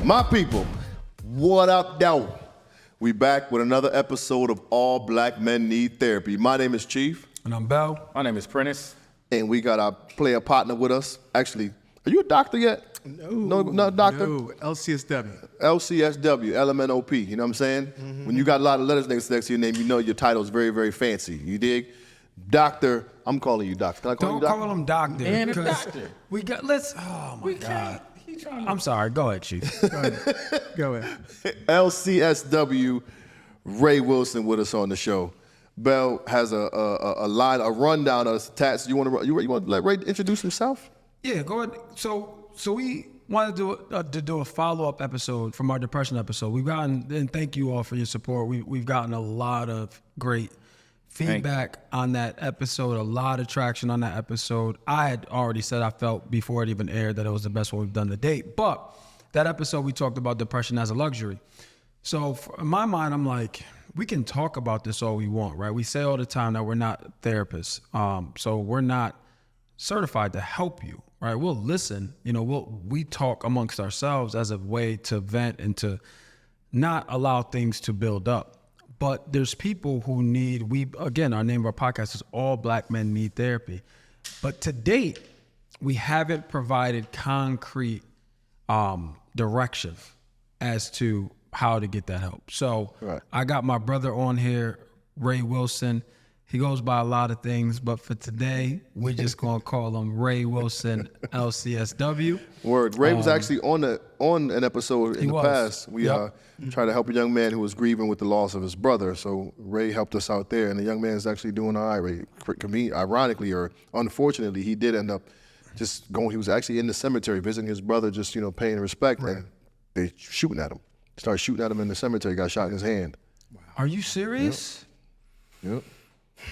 My people, what up, though? We back with another episode of All Black Men Need Therapy. My name is Chief. And I'm Bell. My name is Prentice. And we got our player partner with us. Actually, are you a doctor yet? No, not a doctor? No, LCSW. LCSW, LMNOP, you know what I'm saying? Mm-hmm. When you got a lot of letters next to your name, you know your title is very, very fancy. You dig? Doctor, I'm calling you doctor. Can I call you doctor? Don't call him doctor. And a 'cause doctor. We got, oh my God. I'm sorry, go ahead, Chief. Go ahead. LCSW, Ray Wilson with us on the show. Bell has a rundown of stats. You want to let Ray introduce himself? Yeah, go ahead. So we wanted to do a follow-up episode from our depression episode. We've gotten, and thank you all for your support. We've gotten a lot of great feedback on that episode, a lot of traction on that episode. I had already said I felt before it even aired that it was the best one we've done to date. But that episode, we talked about depression as a luxury. So in my mind, I'm like, we can talk about this all we want, right? We say all the time that we're not therapists. So we're not certified to help you, right? We'll listen, we talk amongst ourselves as a way to vent and to not allow things to build up. But there's people who need, again, our name of our podcast is All Black Men Need Therapy. But to date, we haven't provided concrete direction as to how to get that help. So right. I got my brother on here, Ray Wilson. He goes by a lot of things, but for today, we're just gonna call him Ray Wilson, LCSW. Word. Ray was actually on an episode in the past. We tried to help a young man who was grieving with the loss of his brother. So Ray helped us out there, and the young man is actually doing all right. Ray, ironically or unfortunately, he did end up just going. He was actually in the cemetery visiting his brother, just paying respect, right. And they shooting at him. Started shooting at him in the cemetery. Got shot in his hand. Wow. Are you serious? Yep.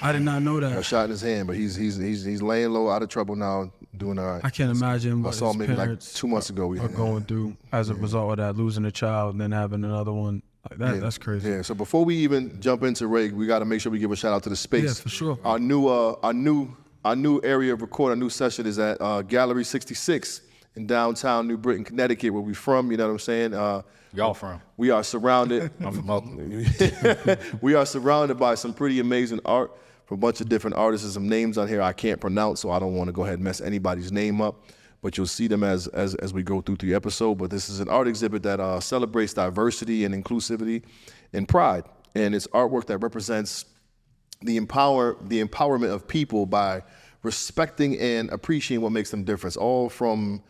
I did not know that. Got shot in his hand, but he's laying low, out of trouble now, doing all right. I can't imagine what I saw him maybe like 2 months ago. Are going through as a result of that, losing a child and then having another one. Like that, that's crazy. Yeah. So before we even jump into Ray, we got to make sure we give a shout out to the space. Yeah, for sure. Our new area of record, our new session is at Gallery 66 in downtown New Britain, Connecticut, where we from. You know what I'm saying? Y'all from? We are surrounded. We are surrounded by some pretty amazing art from a bunch of different artists. There's some names on here I can't pronounce, so I don't want to go ahead and mess anybody's name up. But you'll see them as we go through the episode. But this is an art exhibit that celebrates diversity and inclusivity and pride, and it's artwork that represents the empowerment of people by respecting and appreciating what makes them different. All from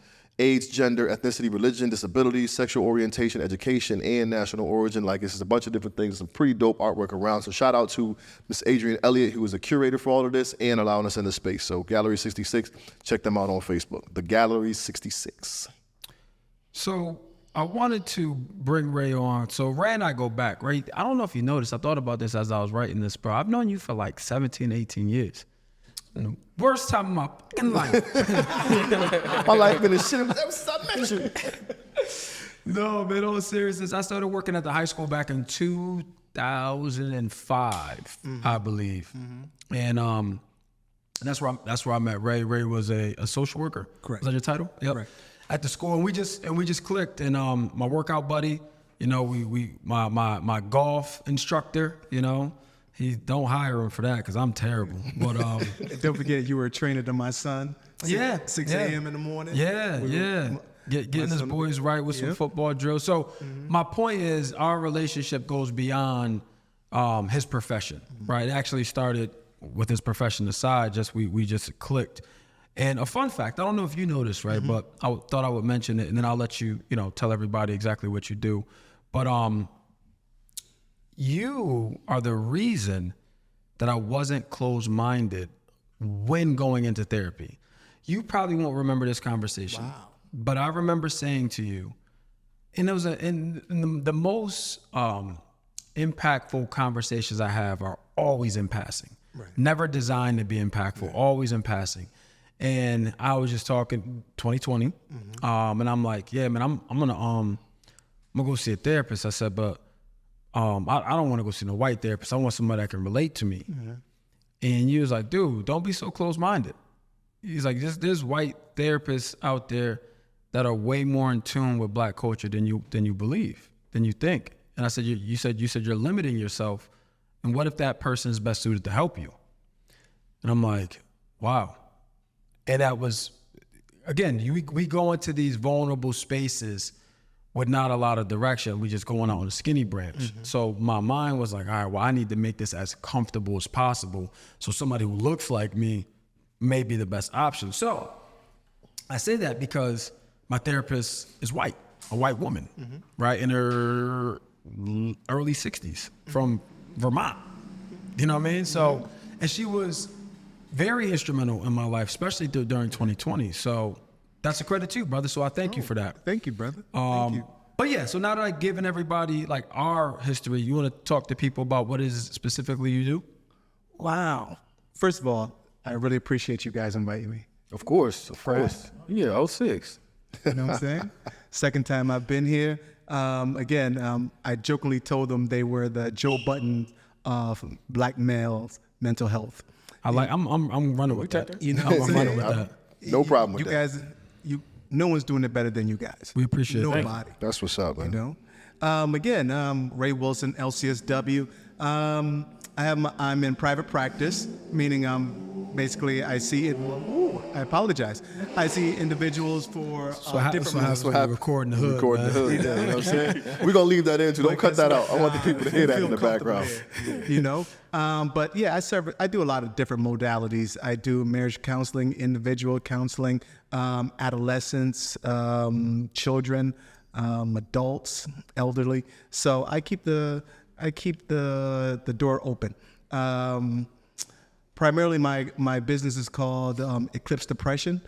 age, gender, ethnicity, religion, disability, sexual orientation, education, and national origin. Like, this is a bunch of different things, some pretty dope artwork around. So shout out to Miss Adrienne Elliott, who is a curator for all of this and allowing us in the space. So Gallery 66, check them out on Facebook. The Gallery 66. So I wanted to bring Ray on. So Ray and I go back, right? I don't know if you noticed, I thought about this as I was writing this, bro. I've known you for like 17, 18 years. And the worst time of my fucking life. My life been a shit. I met you. No, man, all seriousness. I started working at the high school back in 2005, I believe. Mm-hmm. And that's where I met Ray. Ray was a social worker. Correct. Was that your title? Yep. Correct. At the school, and we just clicked. And my workout buddy, my golf instructor, he don't hire him for that because I'm terrible. But don't forget you were a trainer to my son. 6 a.m. in the morning. Getting his boys right with some football drills. So my point is, our relationship goes beyond his profession, right? It actually started with his profession aside. We just clicked. And a fun fact, I don't know if you know this, right? But I thought I would mention it, and then I'll let you, tell everybody exactly what you do. But you are the reason that I wasn't closed-minded when going into therapy. You probably won't remember this conversation. Wow. But I remember saying to you, and it was the most impactful conversations I have are always in passing. Right. Never designed to be impactful, always in passing. And I was just talking 2020, and I'm like, yeah, man, I'm gonna go see a therapist. I said, but I don't want to go see no white therapist. I want somebody that can relate to me. Mm-hmm. And you was like, dude, don't be so close-minded. He's like, there's white therapists out there that are way more in tune with Black culture than you believe, than you think. And I said, you said you're limiting yourself. And what if that person is best suited to help you? And I'm like, wow. And that was, again, we go into these vulnerable spaces with not a lot of direction. We just going out on a skinny branch. Mm-hmm. So my mind was like, all right, well, I need to make this as comfortable as possible. So somebody who looks like me may be the best option. So I say that because my therapist is white, a white woman, mm-hmm. right? In her early 60s from Vermont. You know what I mean? So, and she was very instrumental in my life, especially during 2020. So that's a credit to you, brother. So I thank you for that. Thank you, brother. Thank you. But yeah, so now that I've given everybody like our history, you want to talk to people about what is specifically you do? Wow. First of all, I really appreciate you guys inviting me. Of course. Yeah, 06. You know what I'm saying? Second time I've been here. Again, I jokingly told them they were the Joe Button of Black males' mental health. I'm running with that. You know, I'm running with that. No problem with you that. Guys, no one's doing it better than you guys. We appreciate it. Nobody. That's what's up, man. You know. Again, Ray Wilson, LCSW. I'm in private practice, meaning basically I see it. I apologize. I see individuals for different. That's what happened. Recording the hood. Recording the hood. You know what I'm saying? We're gonna leave that in too. Don't cut that out. I want the people to hear that in the background. You know. But yeah, I do a lot of different modalities. I do marriage counseling, individual counseling, adolescents, children, adults, elderly. So I keep the door open. Primarily, my business is called Eclipse Depression.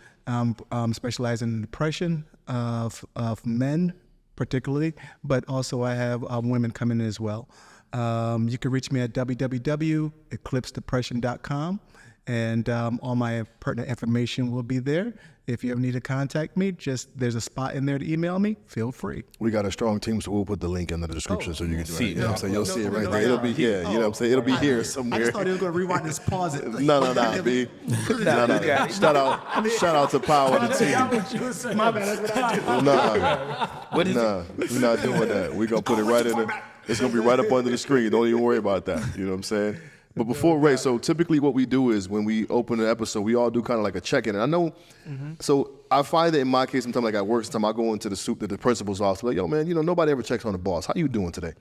Specializing in depression of men, particularly, but also I have women coming in as well. You can reach me at www.eclipsedepression.com, and all my pertinent information will be there. If you ever need to contact me, there's a spot in there to email me. Feel free. We got a strong team, so we'll put the link in the description so you can see it. You know what I'm saying? You'll see it right there. It'll be here. You know what I'm saying? It'll be here somewhere. I just thought he was going to rewind this, pause it. No, B. No. Shout out to Power and the team. My bad. That's what I do. We're not doing that. We're going to put it right in there. It's going to be right up under the screen. Don't even worry about that. You know what I'm saying? But before Ray, so typically what we do is when we open an episode, we all do kind of like a check-in. And I know, so I find that in my case, sometimes like at work, sometimes I go into the principal's office, like, yo, man, nobody ever checks on the boss. How you doing today?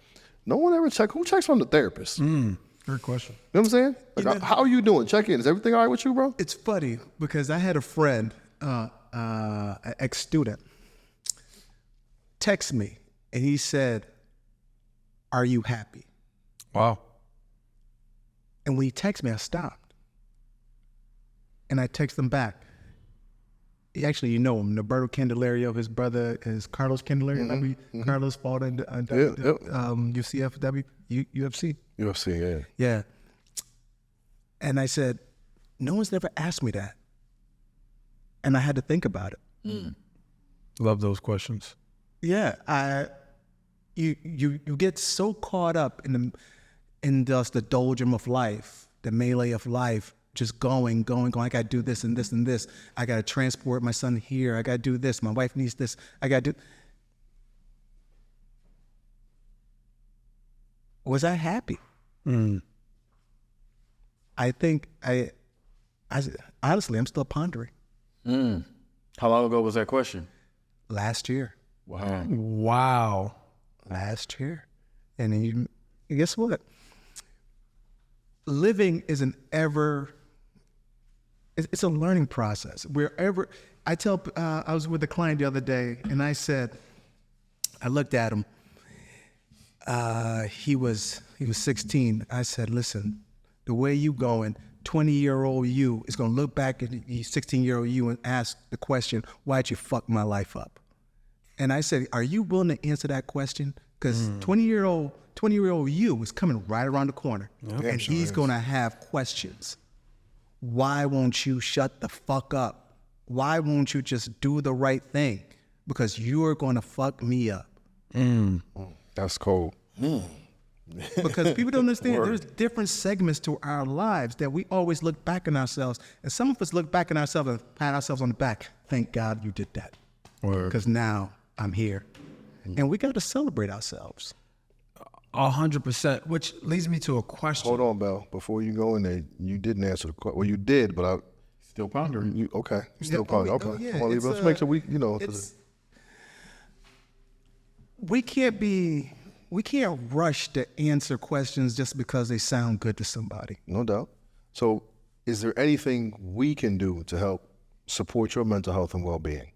No one ever checks. Who checks on the therapist? Good question. You know what I'm saying? Like, how are you doing? Check in. Is everything all right with you, bro? It's funny because I had a friend, an ex-student, text me, and he said, "Are you happy?" Wow. And when he texted me, I stopped. And I text him back. Actually, you know him, Norberto Candelario. His brother is Carlos Candelario. Carlos fought in UCFW, UFC. UFC, yeah. Yeah. And I said, no one's ever asked me that. And I had to think about it. Love those questions. Yeah, you get so caught up in the doldrum of life, the melee of life, just going. I got to do this and this and this. I got to transport my son here. I got to do this. My wife needs this. I got to do. Was I happy? I think I honestly, I'm still pondering. How long ago was that question? Last year. Wow. Last year. And guess what? Living is it's a learning process. I was with a client the other day, and I said, I looked at him. He was 16. I said, listen, the way you going, 20-year-old you is going to look back at 16-year-old you and ask the question, why'd you fuck my life up? And I said, are you willing to answer that question? Because 20-year-old you is coming right around the corner, and he's going to have questions. Why won't you shut the fuck up? Why won't you just do the right thing? Because you're going to fuck me up. That's cold. Because people don't understand there's different segments to our lives that we always look back on ourselves. And some of us look back on ourselves and pat ourselves on the back. Thank God you did that. because now I'm here. And we got to celebrate ourselves. 100%, which leads me to a question. Hold on, Bell. Before you go in there, you didn't answer the question. Well, you did, but Still pondering. okay. Still pondering. Okay. yeah, Well, let's make sure we, We can't rush to answer questions just because they sound good to somebody. no doubt. So, is there anything we can do to help support your mental health and well-being?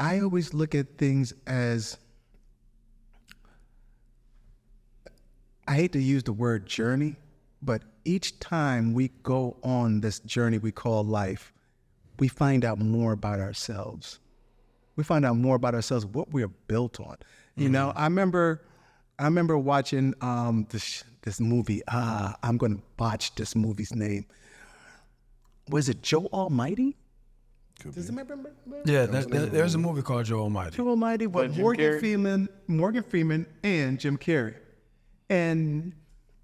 I always look at things as, I hate to use the word journey, but each time we go on this journey we call life, we find out more about ourselves. We find out more about ourselves, what we're built on. You know, I remember watching this movie. I'm going to botch this movie's name. Was it Joe Almighty? Does anybody remember? Yeah, there's a movie called Joe Almighty. Joe Almighty, but Morgan Freeman and Jim Carrey. And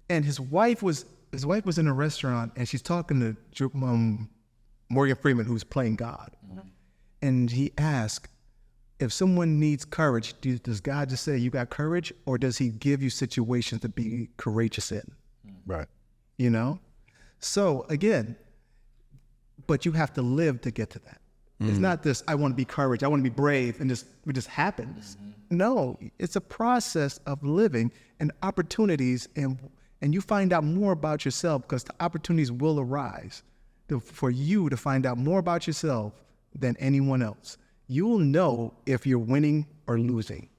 his wife was in a restaurant, and she's talking to Morgan Freeman, who's playing God. And he asked, if someone needs courage, does God just say you got courage, or does he give you situations to be courageous in? Right. You know? So again, but you have to live to get to that. It's not this, I want to be courage, I want to be brave, and it just happens. No, it's a process of living and opportunities, and you find out more about yourself because the opportunities will arise for you to find out more about yourself than anyone else. You will know if you're winning or losing,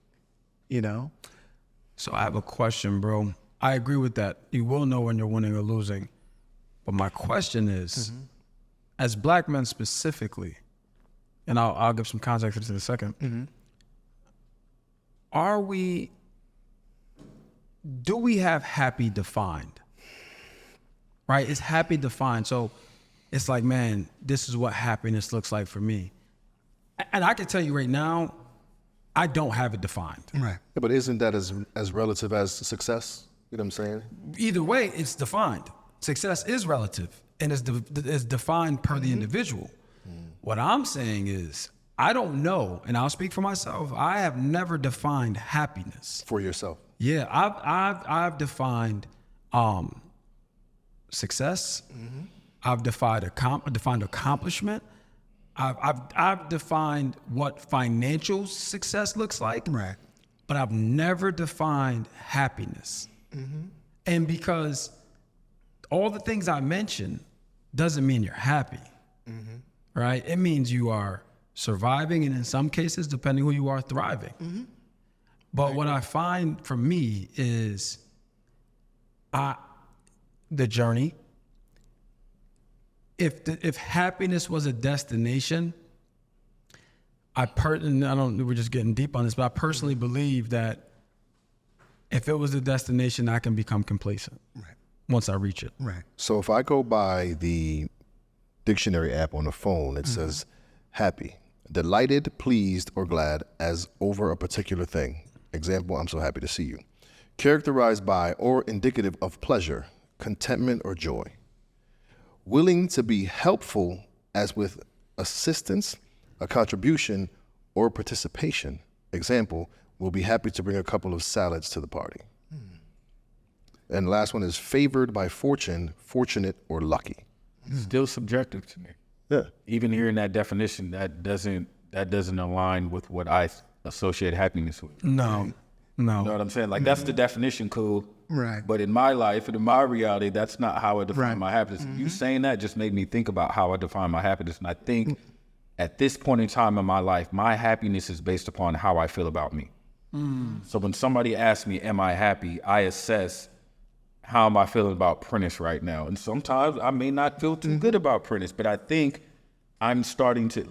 you know? So I have a question, bro. I agree with that. You will know when you're winning or losing. But my question is, as black men specifically, and I'll give some context to this in a second, do we have happy defined? Right? It's happy defined. So it's like, man, this is what happiness looks like for me. And I can tell you right now, I don't have it defined. Right. Yeah, but isn't that as relative as success? You know what I'm saying? Either way, it's defined. Success is relative and is defined per the individual. What I'm saying is, I don't know, and I'll speak for myself. I have never defined happiness For yourself. Yeah, I've defined success. I've defined accomplishment. I've defined what financial success looks like. Right. But I've never defined happiness. And because all the things I mentioned doesn't mean you're happy. Right? It means you are surviving, and in some cases, depending who you are, thriving. But what I find for me is the journey. If happiness was a destination, we're just getting deep on this, but I personally believe that if it was a destination, I can become complacent once I reach it. Right. So if I go by the dictionary app on the phone, it says happy, delighted, pleased, or glad as over a particular thing. Example, I'm so happy to see you. Characterized by or indicative of pleasure, contentment, or joy. Willing to be helpful as with assistance, a contribution, or participation. Example, we'll be happy to bring a couple of salads to the party. And the last one is favored by fortune, fortunate, or lucky. Still subjective to me. Yeah. Even hearing that definition, that doesn't align with what I associate happiness with. No. You know what I'm saying? Like, that's the definition, cool. Right. But in my life and in my reality, that's not how I define Right. my happiness. You saying that just made me think about how I define my happiness. And I think at this point in time in my life, my happiness is based upon how I feel about me. So when somebody asks me, am I happy? I assess, how am I feeling about Prentice right now? And sometimes I may not feel too good about Prentice, but I think I'm starting to,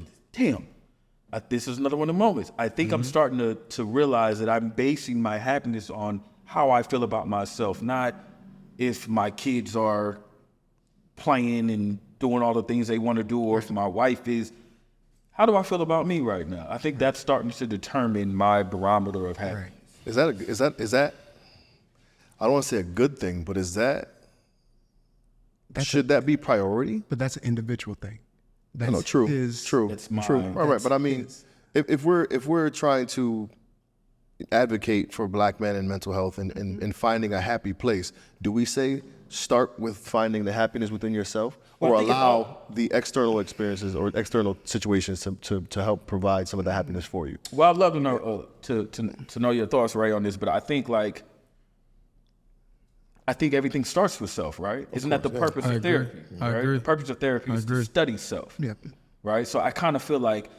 this is another one of the moments. I think I'm starting to realize that I'm basing my happiness on how I feel about myself, not if my kids are playing and doing all the things they want to do, or if my wife is. How do I feel about me right now? I think that's starting to determine my barometer of happiness. Right. Is that I don't want to say a good thing, but should that be priority? But that's an individual thing. No, true. Is, True. It's mine. True. All right, but I mean, if we're trying to advocate for Black men and mental health and finding a happy place, do we say start with finding the happiness within yourself, or allow the external experiences or external situations to help provide some of the happiness for you? Well, I'd love to know to know your thoughts, Ray, on this, but I think everything starts with self, right? Isn't that the purpose of therapy? I right? agree. The purpose of therapy is to study self. Yeah. Right? So I kind of feel like,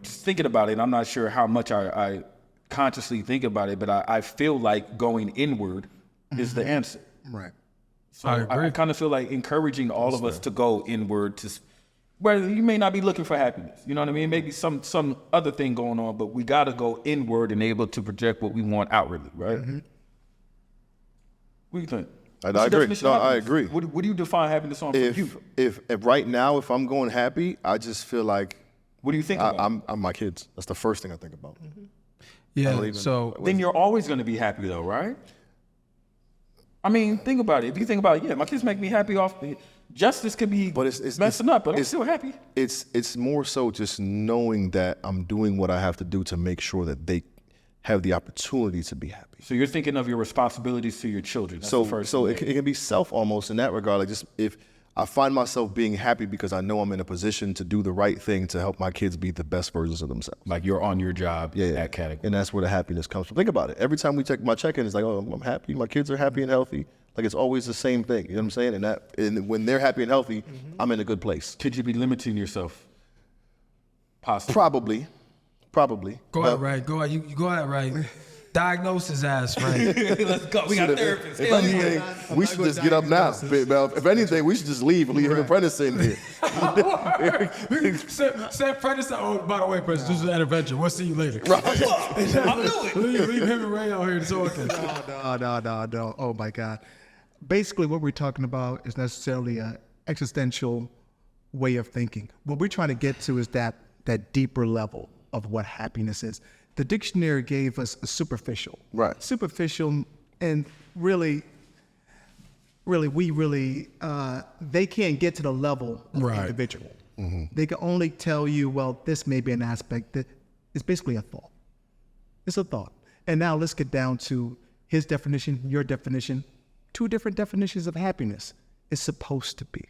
just thinking about it, I'm not sure how much I consciously think about it, but I feel like going inward is the answer. Right. So I agree. I kind of feel like encouraging all of us to go inward, where you may not be looking for happiness. You know what I mean? Maybe some other thing going on, but we got to go inward and able to project what we want outwardly, right? Mm-hmm. What do you think? I What's your agree. definition of No, I happiness? agree. What do you define happiness on for you? If right now, if I'm going happy, I just feel like What do you think about? I'm my kids. That's the first thing I think about. Yeah. So Then you're always going to be happy, though, right? I mean, think about it. If you think about it, yeah, my kids make me happy off the justice could be messing up, but I'm still happy. It's more so just knowing that I'm doing what I have to do to make sure that they have the opportunity to be happy. So you're thinking of your responsibilities to your children. That's the first So thing. it can be self almost in that regard. Like, just if I find myself being happy because I know I'm in a position to do the right thing to help my kids be the best versions of themselves. Like you're on your job, that category. And that's where the happiness comes from. Think about it. Every time we check my check-in, it's like, oh, I'm happy. My kids are happy and healthy. Like, it's always the same thing. You know what I'm saying? And when they're happy and healthy, I'm in a good place. Could you be limiting yourself? Possibly. Probably. go ahead, Ray. Go ahead. You go ahead, Ray. Diagnose his ass, Ray. Let's go. We got therapists. If anything, we should just get up now. If anything, we should just leave him apprentice in here. Say Prentice. Oh, by the way, Prentice, this is an intervention. We'll see you later. I'll do it. Leave him and Ray out here talking. No. Oh my God. Basically, what we're talking about is necessarily an existential way of thinking. What we're trying to get to is that deeper level of what happiness is. The dictionary gave us a superficial. Right. Superficial, and really, they can't get to the level of individual. They can only tell you, well, this may be an aspect that is basically a thought. It's a thought. And now let's get down to his definition, your definition, two different definitions of happiness. It's supposed to be.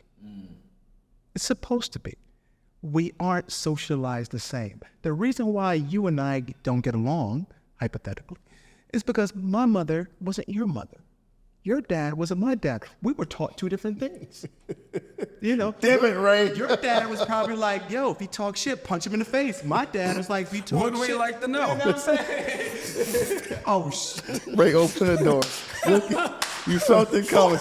It's supposed to be. We aren't socialized the same. The reason why you and I don't get along, hypothetically, is because my mother wasn't your mother. Your dad wasn't my dad. We were taught two different things. You know, Damn it, Ray. your dad was probably like, yo, if he talks shit, punch him in the face. My dad was like, if he talks Wouldn't shit. we like to know? You know what I'm saying? Oh, shit. Ray, open the door. You felt it coming.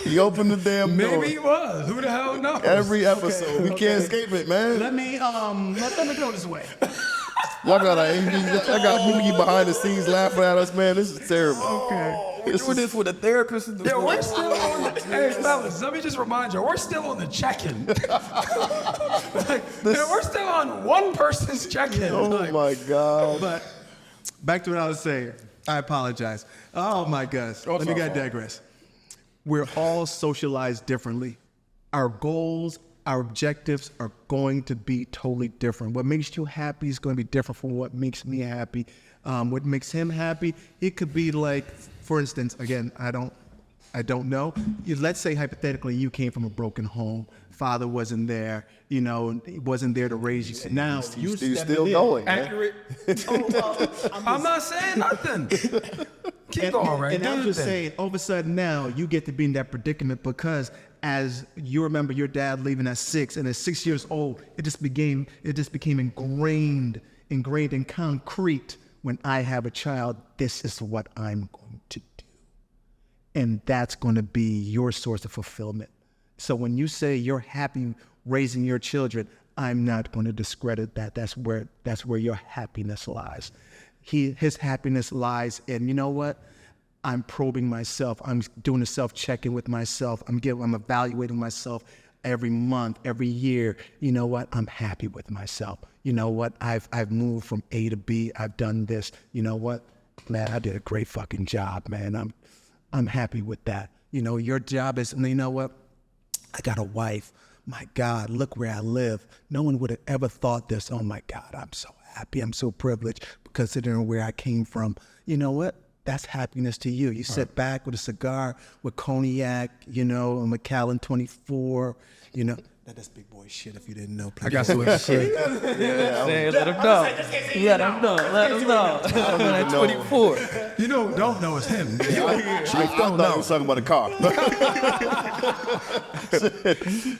He opened the damn door. Maybe he was. Who the hell knows? Every episode. We can't escape it, man. Let me go this way. Y'all got Boogie behind the scenes laughing at us, man. This is terrible. Okay. We're doing this with a therapist. Yeah, we're still on the, hey, fellas, let me just remind you, we're still on the check-in. Man, we're still on one person's check-in. Oh, my God. But back to what I was saying. I apologize. Oh my gosh. Let me digress. We're all socialized differently. Our goals, our objectives are going to be totally different. What makes you happy is going to be different from what makes me happy. What makes him happy, it could be like, for instance, again, I don't know. Let's say hypothetically you came from a broken home. Father wasn't there, he wasn't there to raise you. And now you're still going. Accurate. I'm not saying nothing. Keep going, right? And I'm just saying, all of a sudden now you get to be in that predicament because as you remember your dad leaving at 6, and at 6 years old, it just became ingrained in concrete. When I have a child, this is what I'm going to do. And that's going to be your source of fulfillment. So when you say you're happy raising your children, I'm not going to discredit that. That's where your happiness lies. His happiness lies in, you know what? I'm probing myself. I'm doing a self-check-in with myself. I'm evaluating myself every month, every year. You know what? I'm happy with myself. You know what? I've moved from A to B. I've done this. You know what? Man, I did a great fucking job, man. I'm happy with that. Your job is, and you know what? I got a wife. My God, look where I live. No one would have ever thought this. Oh my God, I'm so happy. I'm so privileged considering where I came from. You know what? That's happiness to you. You sit back with a cigar, with cognac, you know, a Macallan 24, you know. That's big boy shit if you didn't know. I got some shit. Say, let him know. Let him know. Let him know. I'm at 24. You know, don't know it's him. I thought he was talking about a car.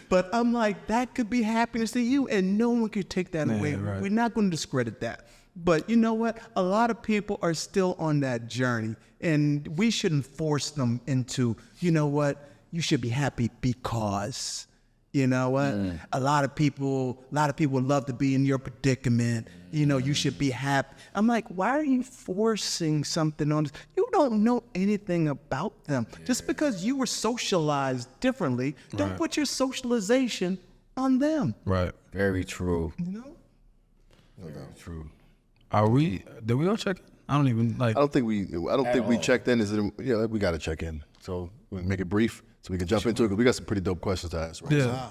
But I'm like, that could be happiness to you, and no one could take that away. right. We're not going to discredit that. But you know what? A lot of people are still on that journey, and we shouldn't force them into, you know what? You should be happy because, you know what? A lot of people love to be in your predicament. You know, you should be happy. I'm like, why are you forcing something on us? You don't know anything about them. Just because you were socialized differently, don't put your socialization on them. Right. Very true. You know? Very true. Did we all check? I don't even like. I don't think we checked in. Yeah, we got to check in. So we make it brief so we can jump into it because we got some pretty dope questions to ask. Right? Yeah.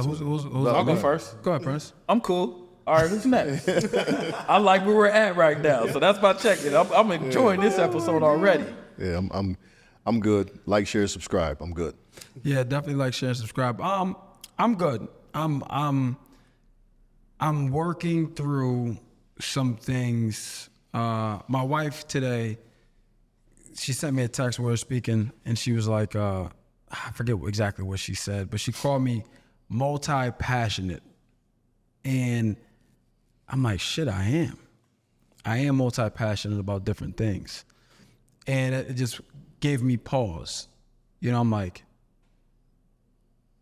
So Who's I'll go first. Go ahead, Prince. I'm cool. All right, who's next? I like where we're at right now, so that's my check-in. I'm enjoying this episode already. Yeah, I'm good. Like, share, subscribe. I'm good. Yeah, definitely like, share, and subscribe. I'm good. I'm working through some things. My wife today, she sent me a text while we were speaking, and she was like, I forget exactly what she said, but she called me multi-passionate. And I'm like, shit, I am. I am multi-passionate about different things. And it just gave me pause. You know, I'm like,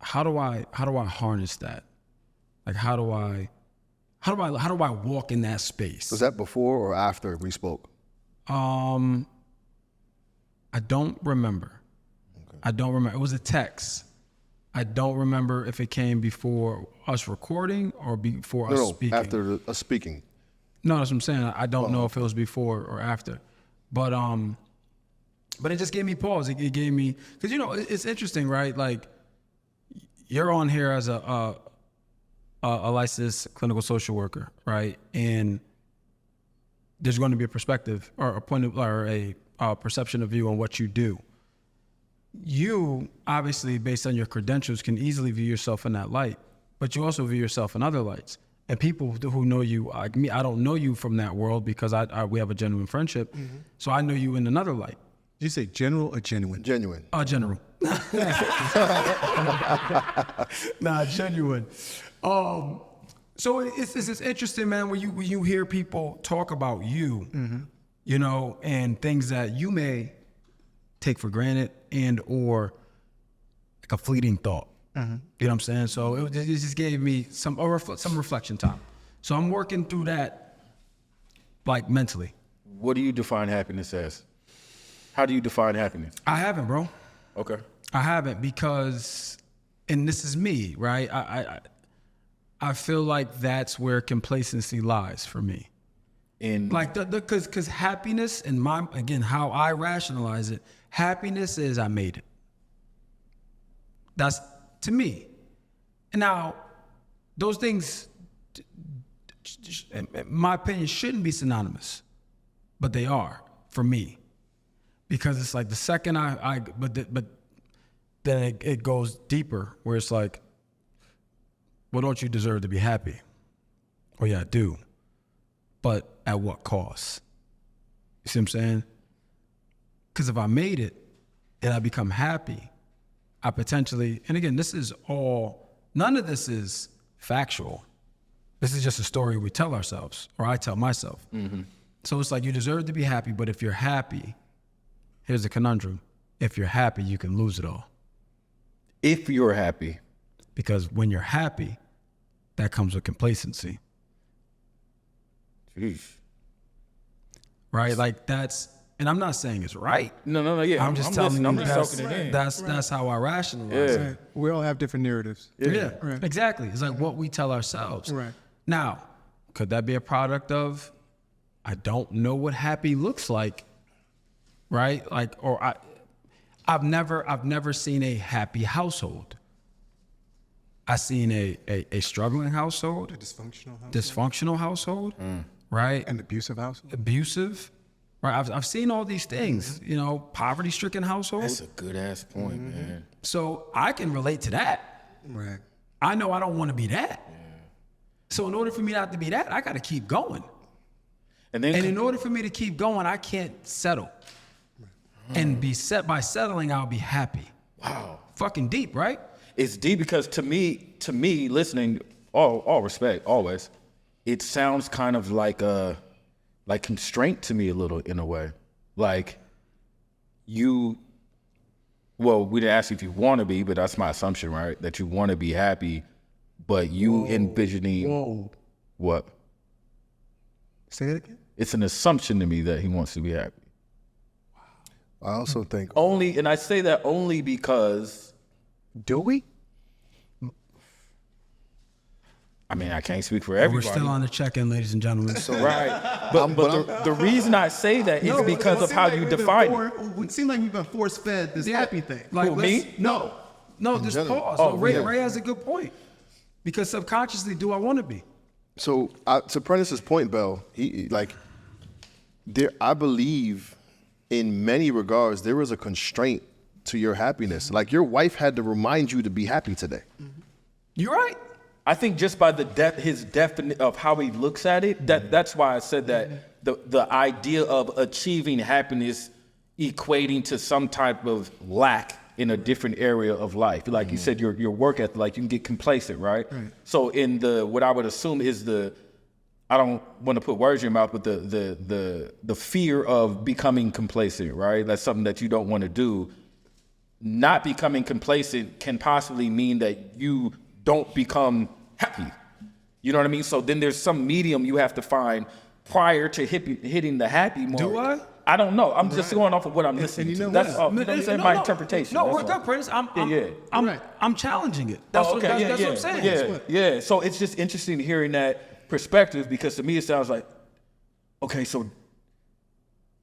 how do I harness that? Like, how do I walk in that space? Was that before or after we spoke? I don't remember. Okay. I don't remember. It was a text. I don't remember if it came before us recording or before us speaking. After us speaking. No, that's what I'm saying. I don't know if it was before or after, but it just gave me pause. It gave me, because you know it's interesting, right? Like you're on here as a licensed clinical social worker, right? And there's going to be a perspective or a point of, or a perception of you on what you do. You obviously, based on your credentials, can easily view yourself in that light, but you also view yourself in other lights. And people who know you, like me, I don't know you from that world because we have a genuine friendship. Mm-hmm. So I know you in another light. Did you say general or genuine? Genuine. General. Nah, genuine. So it's interesting, man, when you hear people talk about you, you know, and things that you may take for granted and or like a fleeting thought. You know what I'm saying? So it just gave me some reflection time. So I'm working through that, like mentally. What do you define happiness as? How do you define happiness? I haven't, bro. Okay. I haven't because, and this is me, right? I feel like that's where complacency lies for me. In Like because happiness and how I rationalize it, happiness is I made it. That's to me. And now, those things, in my opinion, shouldn't be synonymous, but they are for me, because it's like the second but then it goes deeper where it's like, well, don't you deserve to be happy? Oh yeah, I do, but at what cost? You see what I'm saying? Because if I made it and I become happy, I potentially, and again, none of this is factual. This is just a story we tell ourselves, or I tell myself. Mm-hmm. So it's like, you deserve to be happy, but if you're happy, here's the conundrum. If you're happy, you can lose it all. if you're happy. Because when you're happy, that comes with complacency. Jeez. Right? Like that's, and I'm not saying it's right. No, yeah. I'm just telling you I'm just that's, soaking it in. that's how I rationalize it. Right. We all have different narratives. Yeah, Right. exactly. It's like what we tell ourselves. Right. Now, could that be a product of, I don't know what happy looks like, right? Like, or I've never seen a happy household. I've seen a struggling household, A dysfunctional house. dysfunctional household, right? An abusive house. Abusive, right? I've seen all these things, you know, poverty-stricken household. That's a good ass point, man. So I can relate to that. Right. I know I don't want to be that. So in order for me not to be that, I got to keep going. And then And in order for me to keep going, I can't settle. And by settling, I'll be happy. wow. Fucking deep, right? It's deep because to me, listening, all respect, always, it sounds kind of like constraint to me a little in a way. Like we didn't ask you if you want to be, but that's my assumption, right? That you want to be happy, but you envisioning what? Say that again. It's an assumption to me that he wants to be happy. I also think And I say that only because, Do we? I mean, I can't speak for We're everybody. still on the check-in, ladies and gentlemen. Right. But the reason I say that is because of how you define it. It seems like we've been force-fed this happy thing. Like, Who, let's- me? No, just general. pause. Oh, No, Ray, yeah. Ray has a good point. Because subconsciously, do I want to be? so. To Prentice's point, Bell, I believe, in many regards, there is a constraint to your happiness. Like your wife had to remind you to be happy today. You're right. I think just by his definition of how he looks at it, that's why I said that the idea of achieving happiness equating to some type of lack in a different area of life. Like you said, your work ethic, like you can get complacent, right? So in what I would assume is I don't want to put words in your mouth, but the fear of becoming complacent, right? That's something that you don't want to do. Not becoming complacent can possibly mean that you don't become happy. You know what I mean? So then there's some medium you have to find prior to hitting the happy mark. Do I? I don't know. I'm just going off of what I'm listening you know to. what? That's all. You know what I'm saying? My interpretation. No, that's we're all. good, Prince. Yeah. I'm challenging it. That's Oh, okay. that's what I'm saying. Yeah. So it's just interesting hearing that perspective because to me it sounds like, okay, so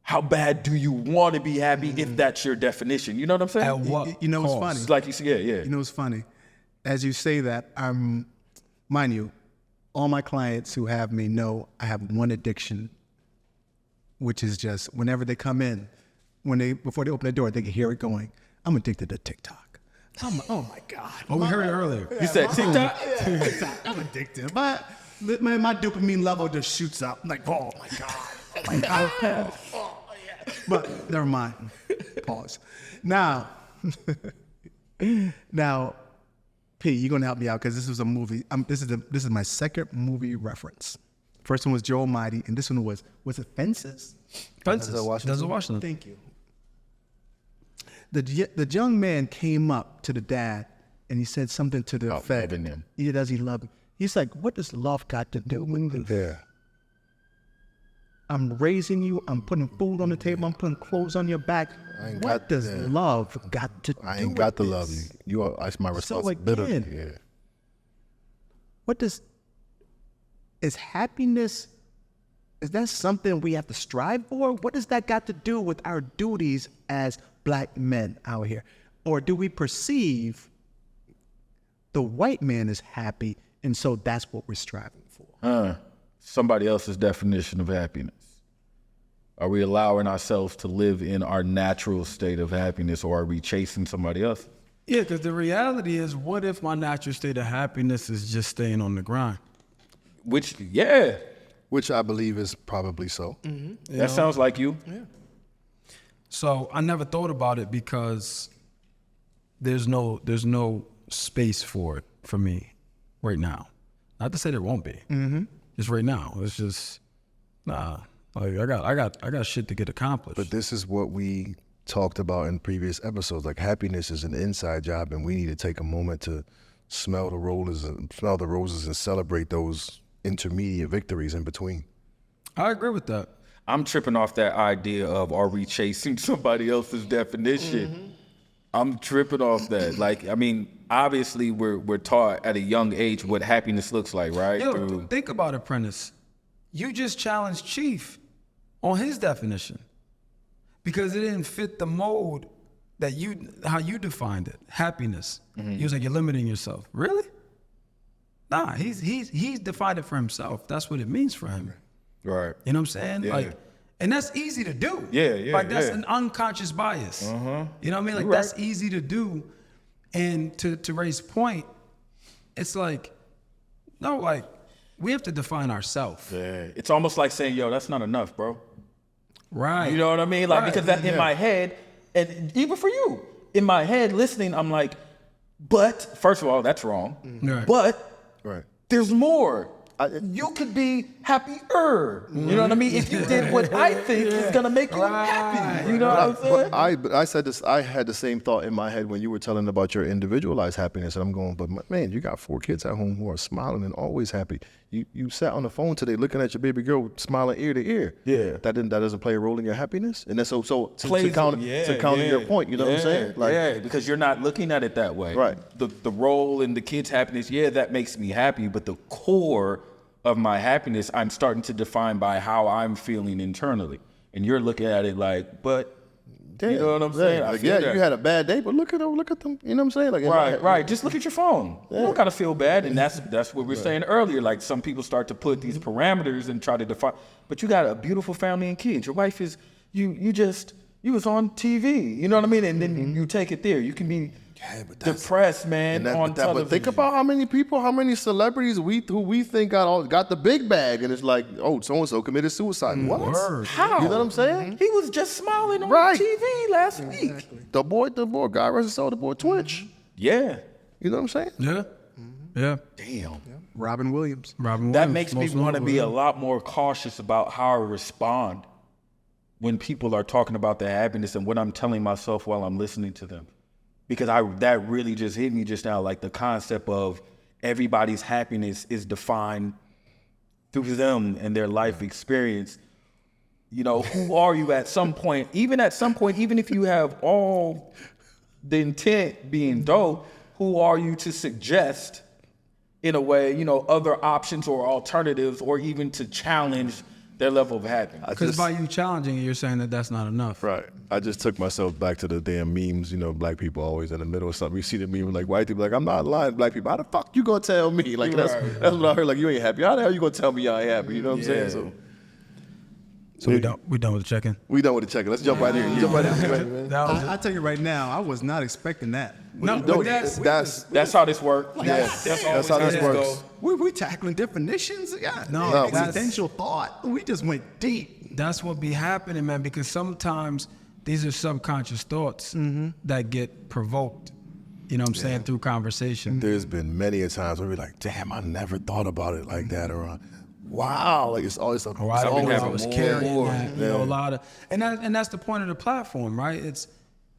how bad do you want to be happy if that's your definition? You know what I'm saying? At what You know what's cost? funny? It's like you said, yeah. You know what's funny? As you say that, mind you, all my clients who have me know I have one addiction, which is just whenever they come in, before they open the door, they can hear it going. I'm addicted to TikTok. Oh my God. Oh, we heard it earlier. You said TikTok? I'm addicted. My dopamine level just shoots up. I'm like, oh my God. Oh my God. But never mind. Pause. Now, P, you're gonna help me out because this was a movie. This is my second movie reference. First one was Joe Almighty, and this one was it Fences? Fences. Washington. Denzel Washington. Thank you. The young man came up to the dad and he said something to the effect. loving him. Does he love him? He's like, what does love got to do with this? Yeah. I'm raising you. I'm putting food on the table. I'm putting clothes on your back. What does love got to do with I ain't got to this? love you. You are. That's my So responsibility. again, is happiness, is that something we have to strive for? What does that got to do with our duties as black men out here? Or do we perceive the white man is happy and so that's what we're striving for? Somebody else's definition of happiness. Are we allowing ourselves to live in our natural state of happiness or are we chasing somebody else? Yeah, because the reality is, what if my natural state of happiness is just staying on the grind? Which Which I believe is probably so. that sounds like you. So I never thought about it because there's no space for it for me right now. Not to say there won't be. Just right now. It's just Like I got shit to get accomplished. But this is what we talked about in previous episodes. Like happiness is an inside job, and we need to take a moment to smell the roses and celebrate those intermediate victories in between. I agree with that. I'm tripping off that idea of are we chasing somebody else's definition? I'm tripping off that. Like, I mean, obviously we're taught at a young age what happiness looks like, right? Yo, think about it, Prentice. You just challenged Chief on his definition because it didn't fit the mold how you defined it, happiness. He was like, you're limiting yourself. Really? Nah, he's defined it for himself. That's what it means for him. Right. You know what I'm saying? Yeah. Like, and that's easy to do. Yeah. Like that's an unconscious bias. You know what I mean? Like that's easy to do. And to Ray's point, it's like, no, like we have to define ourselves. Yeah. It's almost like saying, yo, that's not enough, bro. Right. You know what I mean? Like, because that in my head, and even for you, in my head listening, I'm like, but first of all, that's wrong. Right. But there's more. You could be happier. You know what I mean? If you did what I think is gonna make you happy. You know what I'm saying? But I said this. I had the same thought in my head when you were telling about your individualized happiness, and I'm going, but man, you got 4 kids at home who are smiling and always happy. You sat on the phone today looking at your baby girl smiling ear to ear. Yeah. That doesn't play a role in your happiness, and that's so to counter your point. You know what I'm saying? Like, because you're not looking at it that way. Right. The role in the kid's happiness, that makes me happy, but the core of my happiness, I'm starting to define by how I'm feeling internally. And you're looking at it like, but you know what I'm saying? Like, you had a bad day, but look at them. You know what I'm saying? Like, right. Just look at your phone. You don't gotta feel bad. And that's what we were saying earlier. Like some people start to put these parameters and try to define, but you got a beautiful family and kids. Your wife is, you was on TV. You know what I mean? And then you take it there. You can be depressed, man, on television. But think about how many celebrities who we think got the big bag, and it's like, oh, so-and-so committed suicide. What? How? You know what I'm saying? He was just smiling on TV last week. The boy, God rest his soul, the boy Twitch. Yeah. You know what I'm saying? Yeah. Yeah. Damn. Robin Williams. That makes me want to be a lot more cautious about how I respond when people are talking about their happiness and what I'm telling myself while I'm listening to them. Because that really just hit me just now, like the concept of everybody's happiness is defined through them and their life experience. You know, who are you at some point? Even if you have all the intent being dope, who are you to suggest, in a way, other options or alternatives, or even to challenge their level of happiness? Because by you challenging it, you're saying that that's not enough. Right. I just took myself back to the damn memes. Black people always in the middle of something. You see the meme like white people like, I'm not lying. Black people, how the fuck you gonna tell me? Like that's what I heard. Like, you ain't happy. How the hell you gonna tell me I ain't happy? You know what I'm saying? So we done with the check-in. We done with the check-in. Let's jump right in. Jump right in. I tell you right now, I was not expecting that. No, but that's how this works. That's how this works. We tackling definitions. Yeah. No, existential thought. We just went deep. That's what be happening, man, because sometimes these are subconscious thoughts that get provoked, you know what I'm saying, through conversation. There's been many a times where we're like, damn, I never thought about it like that, or wow, like it's always something. I was carrying that, Yeah. a lot of, and that's the point of the platform, right? It's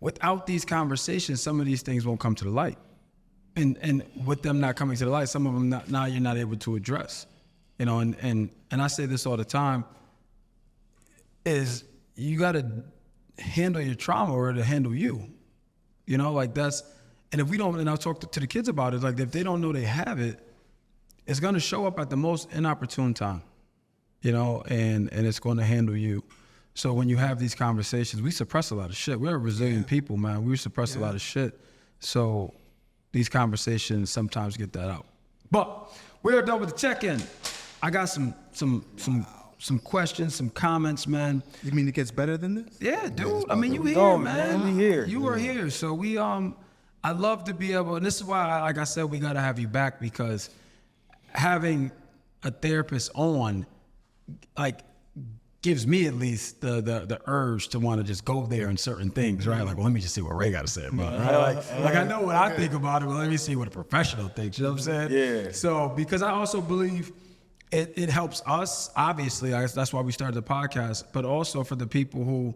without these conversations, some of these things won't come to the light, and with them not coming to the light, some of them now you're not able to address, and I say this all the time, is you got to handle your trauma or to handle you, like that's, and if we don't, and I'll talk to the kids about it, like if they don't know they have it, it's going to show up at the most inopportune time, and it's going to handle you. So when you have these conversations, we suppress a lot of shit. We're resilient people, man. We suppress a lot of shit. So these conversations sometimes get that out. But we're done with the check-in. I got some questions, some comments, man. You mean it gets better than this? Yeah, dude. I mean, you here, man. We here. You are here. So we I love to be able, and this is why, like I said, we got to have you back, because having a therapist on, like, gives me at least the urge to want to just go there in certain things, right? Like, well, let me just see what Ray got to say about it, right? Like I know what I think about it, but let me see what a professional thinks, you know what I'm saying? Yeah. So, because I also believe it helps us, obviously, that's why we started the podcast, but also for the people who,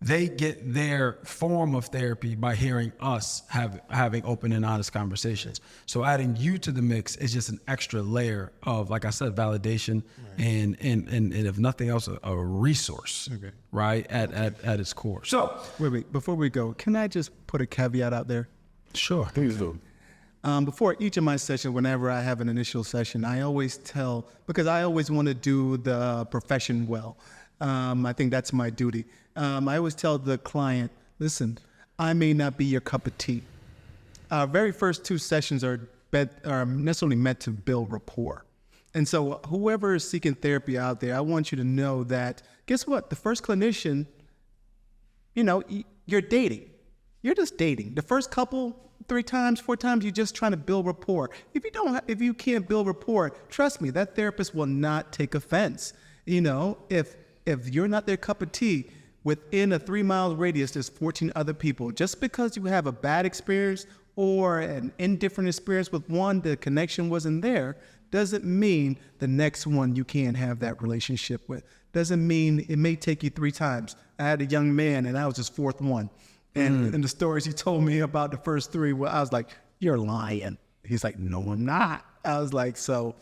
they get their form of therapy by hearing us having open and honest conversations. So adding you to the mix is just an extra layer of, like I said, validation and if nothing else, a resource, right, at its core. So Wait, before we go, can I just put a caveat out there? Sure. Please do. Before each of my sessions, whenever I have an initial session, I always tell, because I always want to do the profession well. I think that's my duty. I always tell the client, listen, I may not be your cup of tea. Our very first 2 sessions are necessarily meant to build rapport. And so whoever is seeking therapy out there, I want you to know that, guess what? The first clinician, you're dating. You're just dating. The first couple, 3 times, 4 times, you're just trying to build rapport. If you can't build rapport, trust me, that therapist will not take offense. If you're not their cup of tea, within a 3-mile radius, there's 14 other people. Just because you have a bad experience or an indifferent experience with one, the connection wasn't there, doesn't mean the next one you can't have that relationship with. Doesn't mean it may take you 3 times. I had a young man and I was his 4th one. And in the stories he told me about the first 3, well, I was like, you're lying. He's like, no, I'm not. I was like, so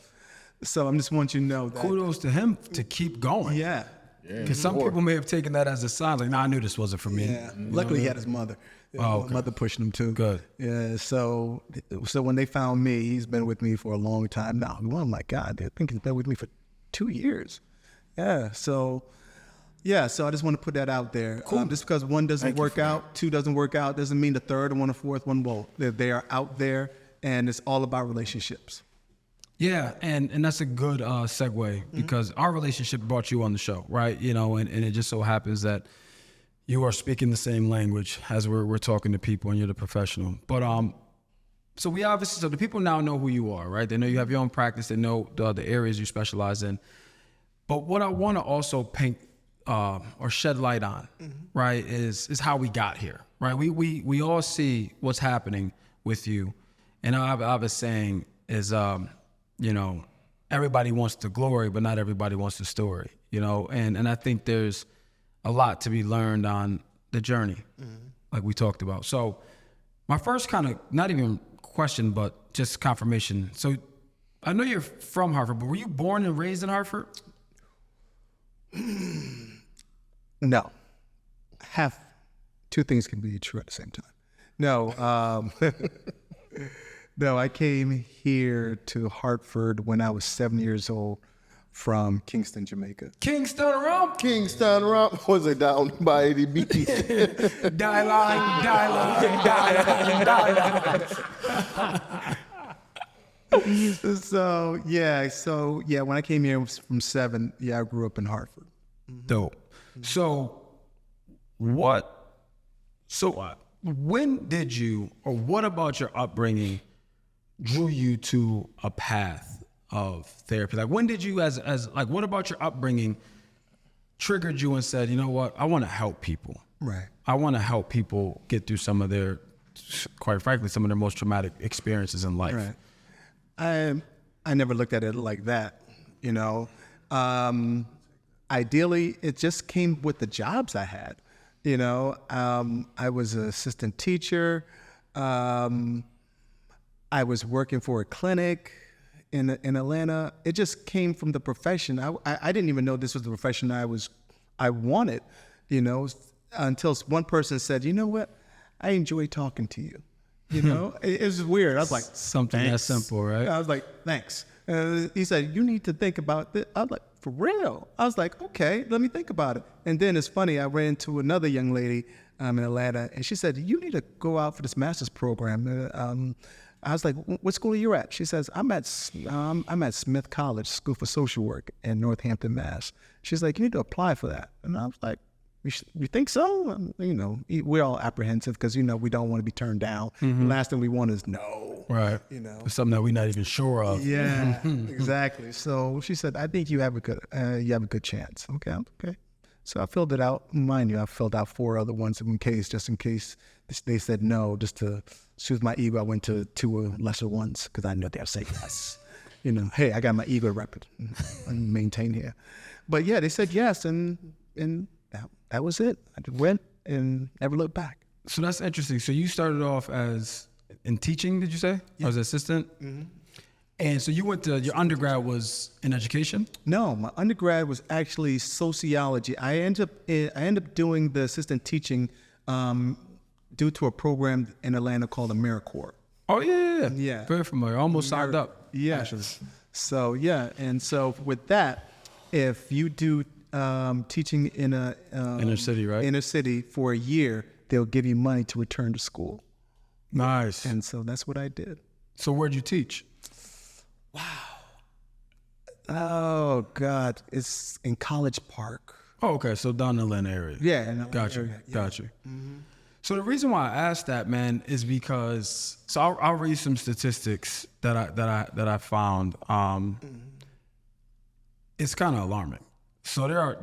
I just want you to know that. Kudos to him to keep going. Yeah. Because some people may have taken that as a sign, like, I knew this wasn't for me. Yeah. Luckily, he had his mother. Okay. Mother pushing him too. Good. Yeah. So when they found me, he's been with me for a long time now. Oh my God, I think he's been with me for 2 years. Yeah. So I just want to put that out there. Cool. Just because one doesn't work out, 2 doesn't work out, doesn't mean the 3rd one or 4th one won't. They are out there, and it's all about relationships. Yeah, and that's a good segue because our relationship brought you on the show, right? And it just so happens that you are speaking the same language as we're talking to people, and you're the professional. But so the people now know who you are, right? They know you have your own practice. They know the areas you specialize in. But what I want to also paint or shed light on, right, is how we got here, right? We all see what's happening with you, and I have a saying is, everybody wants the glory, but not everybody wants the story, and I think there's a lot to be learned on the journey, like we talked about. So my first kind of, not even question, but just confirmation. So I know you're from Hartford, but were you born and raised in Hartford? No. 2 things can be true at the same time. No. No, I came here to Hartford when I was 7 years old from Kingston, Jamaica. Kingston Rump. Was it down by 80 beats? Dialogue. So when I came here from 7, I grew up in Hartford. Dope. So when did you, or what about your upbringing drew you to a path of therapy? Like, when did you, what about your upbringing triggered you and said, you know what, I want to help people. Right. I want to help people get through some of their, quite frankly, some of their most traumatic experiences in life. Right. I never looked at it like that, Ideally, it just came with the jobs I had. I was an assistant teacher. I was working for a clinic in Atlanta. It just came from the profession. I didn't even know this was the profession I wanted, until one person said, you know what, I enjoy talking to you. It was weird. I was like, something thanks. that simple, right? I was like, thanks. He said, you need to think about this. I was like, for real? I was like, okay, let me think about it. And then it's funny, I ran into another young lady in Atlanta, and she said, you need to go out for this master's program. I was like, what school are you at? She says, I'm at Smith College, School for Social Work in Northampton, Mass. She's like, you need to apply for that. And I was like, you think so? We're all apprehensive because, we don't want to be turned down. The last thing we want is no. Right. It's something that we're not even sure of. Yeah, exactly. So she said, I think you have a good chance. Okay. So I filled it out. Mind you, I filled out 4 other ones just in case they said no, just to soothe my ego. I went to 2 lesser ones because I know they'll say yes. Hey, I got my ego rep and maintain here. But yeah, they said yes, and that was it. I just went and never looked back. So that's interesting. So you started off in teaching, did you say? Yeah. I was an assistant? Mm-hmm. And so you went to, your undergrad was in education? No, my undergrad was actually sociology. I ended up doing the assistant teaching due to a program in Atlanta called AmeriCorps. Oh, yeah. Yeah. Very familiar. Almost signed up. Yeah. Actually. So, yeah. And so with that, if you do teaching in a inner city, right? Inner city for a year, they'll give you money to return to school. Nice. And so that's what I did. So where'd you teach? Oh God, it's in College Park. Oh, okay. So down in the Atlanta area. Yeah. Got you. Yeah. Got you. So the reason why I asked that, man, is because I'll read some statistics that I found. It's kind of alarming. So there are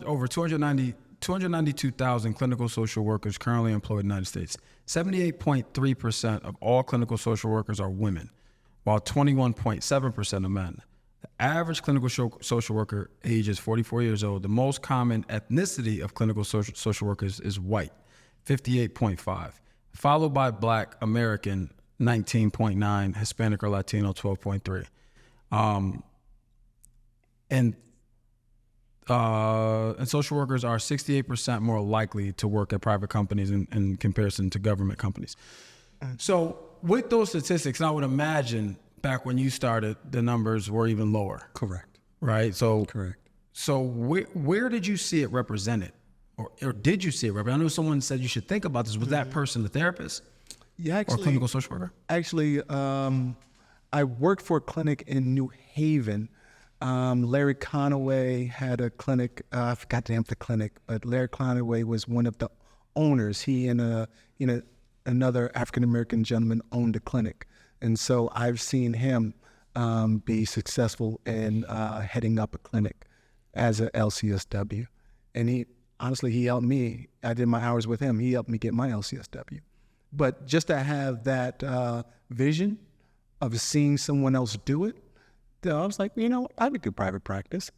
over 292,000 clinical social workers currently employed in the United States. 78.3% of all clinical social workers are women, while 21.7% are men. The average clinical social worker age is 44 years old. The most common ethnicity of clinical social workers is white, 58.5, followed by Black American, 19.9, Hispanic or Latino, 12.3. And social workers are 68% more likely to work at private companies in comparison to government companies. So with those statistics, I would imagine back when you started, the numbers were even lower. Correct. Right? So Correct. So where did you see it represented? Or did you see it represented? I know someone said you should think about this. Was that person a therapist? Yeah, actually, or clinical social worker? Actually, I worked for a clinic in New Haven. Larry Conaway had a clinic. I forgot the name of the clinic, but Larry Conaway was one of the owners. He and another African American gentleman owned the clinic, and so I've seen him be successful in heading up a clinic as a LCSW, and he helped me. I did my hours with him. He helped me get my LCSW, but just to have that vision of seeing someone else do it. I was like, I could do private practice.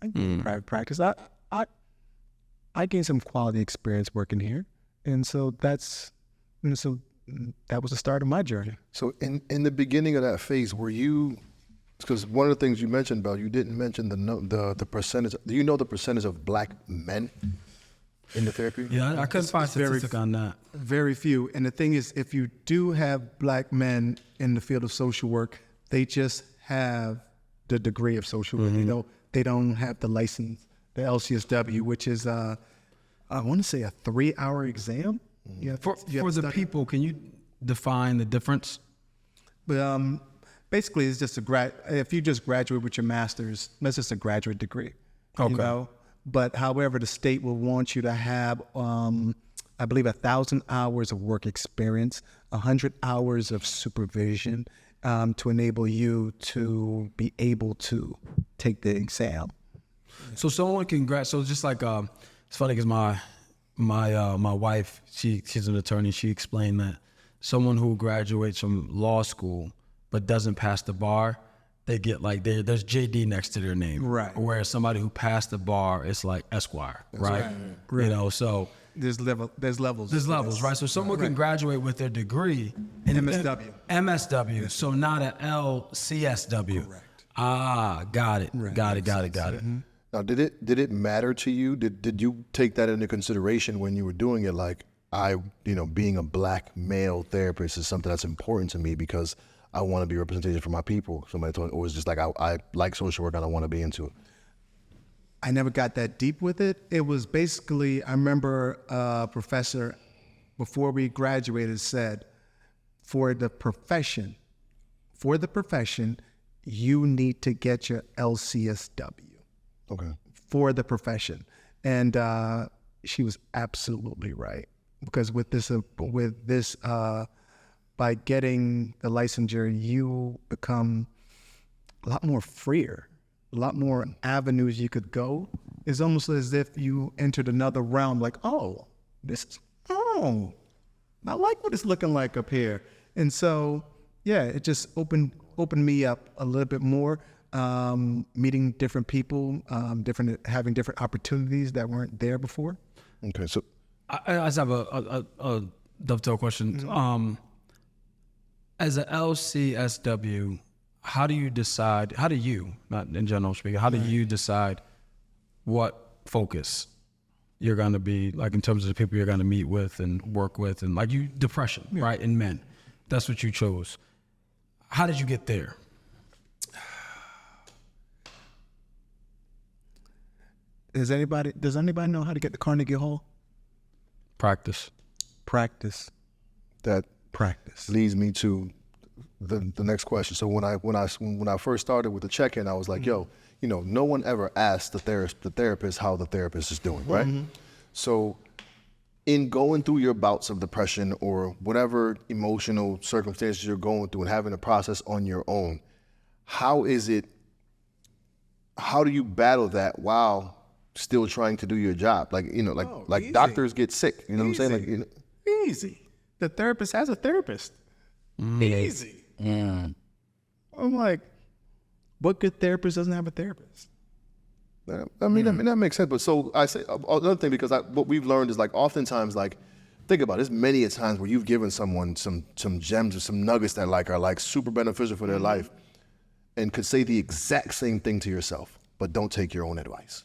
I gained some quality experience working here, and so that was the start of my journey. So in the beginning of that phase, were you? Because one of the things you mentioned about, you didn't mention the percentage. Do you know the percentage of Black men in the therapy? Yeah, I couldn't find statistic on that. Very few. And the thing is, if you do have Black men in the field of social work, they just have the degree of social work. They don't have the license, the LCSW, which is I want to say a 3-hour exam. For the people, can you define the difference? But basically, it's just if you just graduate with your master's, that's just a graduate degree. Okay. But however, the state will want you to have, I believe, 1,000 hours of work experience, 100 hours of supervision, to enable you to be able to take the exam. So someone can so just like it's funny because my wife, she's an attorney. She explained that someone who graduates from law school but doesn't pass the bar, they get there's JD next to their name, right? Whereas somebody who passed the bar, it's like Esquire, right? So. There's levels. There's levels, right? So someone can graduate with their degree in MSW, so not an LCSW. Correct. Got it. Right. Got it. Mm-hmm. Now, did it matter to you? Did you take that into consideration when you were doing it? Like, being a Black male therapist is something that's important to me because I want to be representation for my people. Somebody told me, or was just like I like social work, I don't want to be into it. I never got that deep with it. It was basically, I remember a professor, before we graduated, said, for the profession, you need to get your LCSW. Okay. For the profession. And she was absolutely right. Because with this, by getting the licensure, you become a lot more freer. A lot more avenues you could go. It's almost as if you entered another realm, like, I like what it's looking like up here. And so, yeah, it just opened me up a little bit more, meeting different people, having different opportunities that weren't there before. Okay, so I just have a dovetail question. Mm-hmm. As an LCSW, how do you, not in general speaking, how do you decide what focus you're going to be, like in terms of the people you're going to meet with and work with, and like depression, right, in men? That's what you chose. How did you get there? Does anybody know how to get to Carnegie Hall? Practice. Practice. That Practice. leads me to the next question. So when I first started with the check-in, I was like, yo, no one ever asked the therapist how the therapist is doing, right? So in going through your bouts of depression or whatever emotional circumstances you're going through and having to process on your own, how do you battle that while still trying to do your job? Like, Easy. doctors get sick, you know what I'm saying? Like, Easy. The therapist has a therapist. Easy. I'm like, what good therapist doesn't have a therapist? I mean, that makes sense. But so I say another thing, because what we've learned is, like, oftentimes, like, think about it, there's many a times where you've given someone some gems or some nuggets that are like super beneficial for their life, and could say the exact same thing to yourself, but don't take your own advice.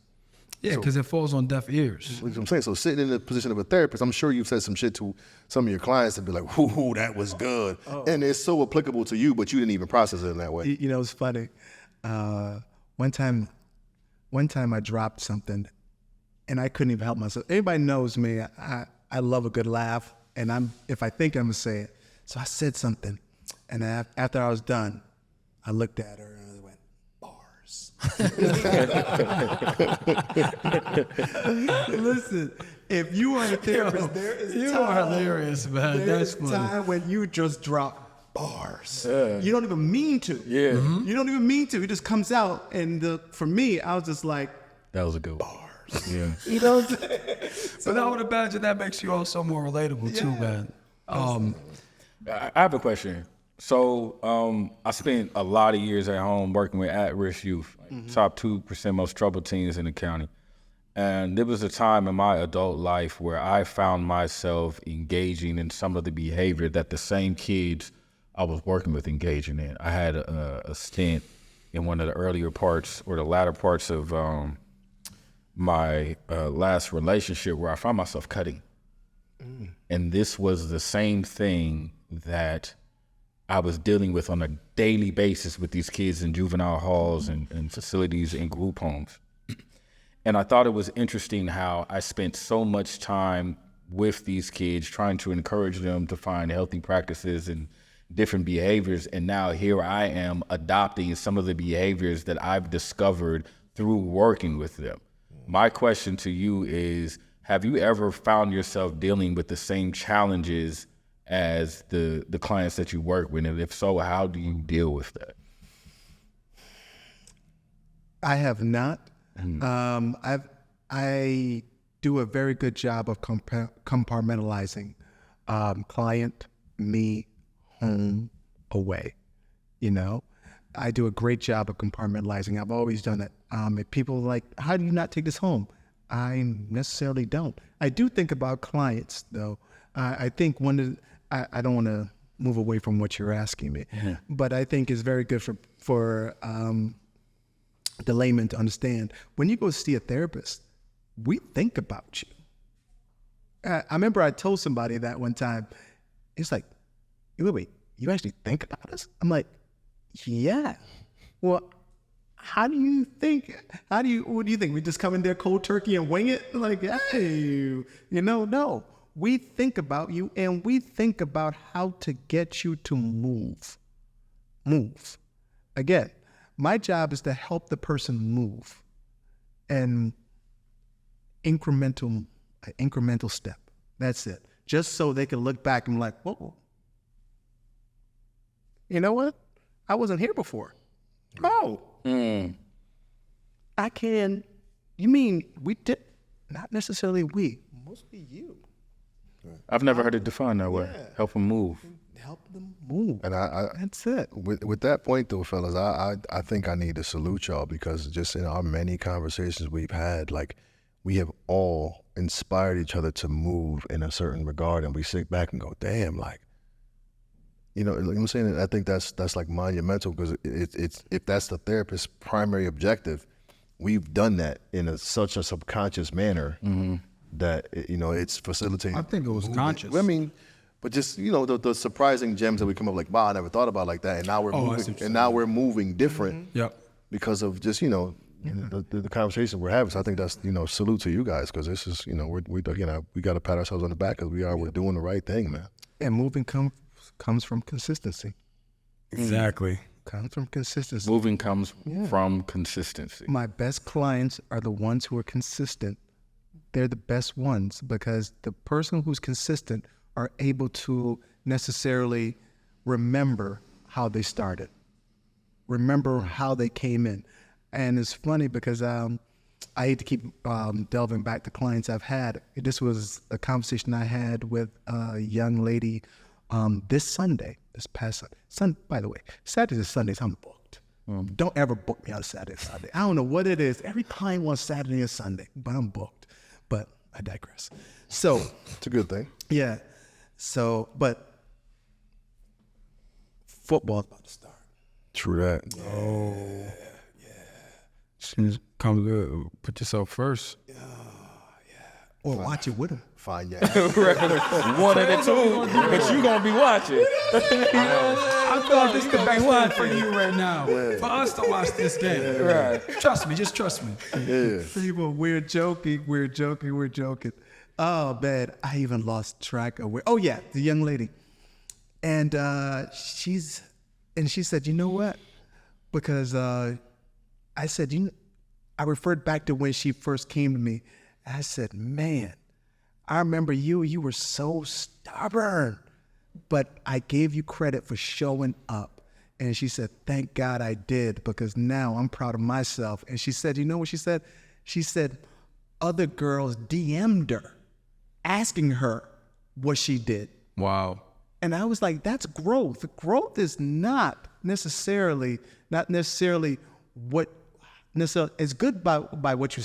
Yeah, because it falls on deaf ears. That's what I'm saying. So sitting in the position of a therapist, I'm sure you've said some shit to some of your clients and be like, "Ooh, that was good," and it's so applicable to you, but you didn't even process it in that way. It's funny. One time I dropped something, and I couldn't even help myself. Everybody knows me. I love a good laugh, and if I think I'm gonna say it, so I said something, and after I was done, I looked at her and I went, bars. Listen, if you are a therapist, there is You time. are hilarious, man. That's funny. Time when you just drop bars. You don't even mean to. Yeah. You don't even mean to. It just comes out. And for me, I was just like, That was a good one. bars. Yeah. You know what I'm saying? But I would imagine that makes you also more relatable too, man. I have a question. So I spent a lot of years at home working with at-risk youth, top 2% most troubled teens in the county. And there was a time in my adult life where I found myself engaging in some of the behavior that the same kids I was working with engaging in. I had a stint in one of the earlier parts or the latter parts of my last relationship where I found myself cutting. And this was the same thing that I was dealing with on a daily basis with these kids in juvenile halls and facilities and group homes. And I thought it was interesting how I spent so much time with these kids trying to encourage them to find healthy practices and different behaviors. And now here I am adopting some of the behaviors that I've discovered through working with them. My question to you is, have you ever found yourself dealing with the same challenges as the clients that you work with? And if so, how do you deal with that? I have not. I do a very good job of compartmentalizing client, me, home, away. I do a great job of compartmentalizing. I've always done it. If people are like, how do you not take this home? I necessarily don't. I do think about clients, though. I think I don't want to move away from what you're asking me, but I think it's very good for the layman to understand. When you go see a therapist, we think about you. I remember I told somebody that one time. It's like, wait, you actually think about us? I'm like, yeah. Well, what do you think? We just come in there cold turkey and wing it? Like, hey, no. We think about you, and we think about how to get you to move. Again, my job is to help the person move, and incremental step. That's it. Just so they can look back and be like, whoa, you know what? I wasn't here before. Oh, I can. You mean we did? Not necessarily we. Mostly you. I've never heard it defined that way. Help them move. Help them move. And that's it. With that point, though, fellas, I think I need to salute y'all, because just in our many conversations we've had, like, we have all inspired each other to move in a certain regard, and we sit back and go, damn, like, you know what I'm saying? I think that's like monumental, because it's if that's the therapist's primary objective, we've done that in such a subconscious manner that it's facilitating. I think it was movement. conscious. I mean, but just the surprising gems that we come up, like, wow, I never thought about it like that, and now we're moving, and now we're moving different. Yep. Because of just the conversation we're having. So I think that's, salute to you guys, because this is, we got to pat ourselves on the back because we're doing the right thing, man. And moving comes from consistency. Exactly. Comes from consistency. Moving comes from consistency. My best clients are the ones who are consistent. They're the best ones because the person who's consistent are able to necessarily remember how they started, remember how they came in. And it's funny because I hate to keep delving back to clients I've had. This was a conversation I had with a young lady this past Sunday. By the way, Saturdays and Sundays, I'm booked. Don't ever book me on Saturday and Sunday. I don't know what it is. Every client wants Saturday and Sunday, but I'm booked. But I digress. So it's a good thing. Yeah. So, but football's about to start. True that. Come good. Put yourself first. Or watch it with them. Fine, yeah. One of the two, but you gonna be watching. I feel like this could be one for you right now. For us to watch this game. Right. Trust me, just trust me. Yeah. People, we're joking. Oh, man, I even lost track of where. Oh, yeah, the young lady. And she said, you know what? Because I said, I referred back to when she first came to me. I said, man, I remember you were so stubborn, but I gave you credit for showing up. And she said, thank God I did, because now I'm proud of myself. And she said, you know what she said? She said, other girls DM'd her, asking her what she did. Wow. And I was like, that's growth. Growth is not necessarily what necessarily it's good by what you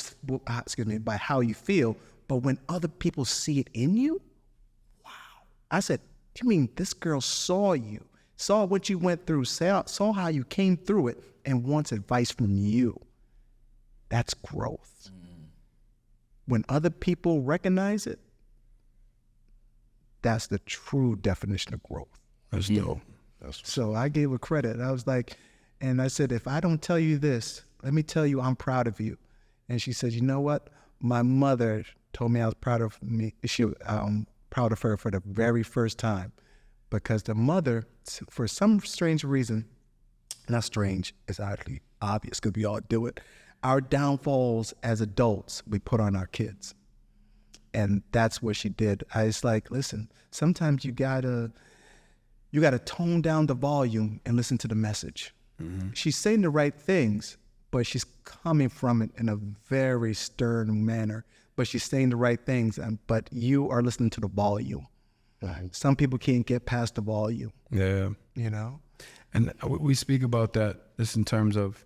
by how you feel, but when other people see it in you, wow. I said, you mean this girl saw you, saw what you went through, saw how you came through it, and wants advice from you. That's growth. When other people recognize it, that's the true definition of growth. That's dope. So I gave her credit. I was like, and I said, if I don't tell you this, let me tell you I'm proud of you. And she said, you know what? My mother told me I was proud of me. Proud of her for the very first time, because the mother, for some strange reason, not strange, it's oddly obvious because we all do it. Our downfalls as adults, we put on our kids. And that's what she did. I was like, listen, sometimes you gotta tone down the volume and listen to the message. Mm-hmm. She's saying the right things, but she's coming from it in a very stern manner. But she's saying the right things, but you are listening to the volume. Right. Some people can't get past the volume. Yeah. You know? And we speak about that, this in terms of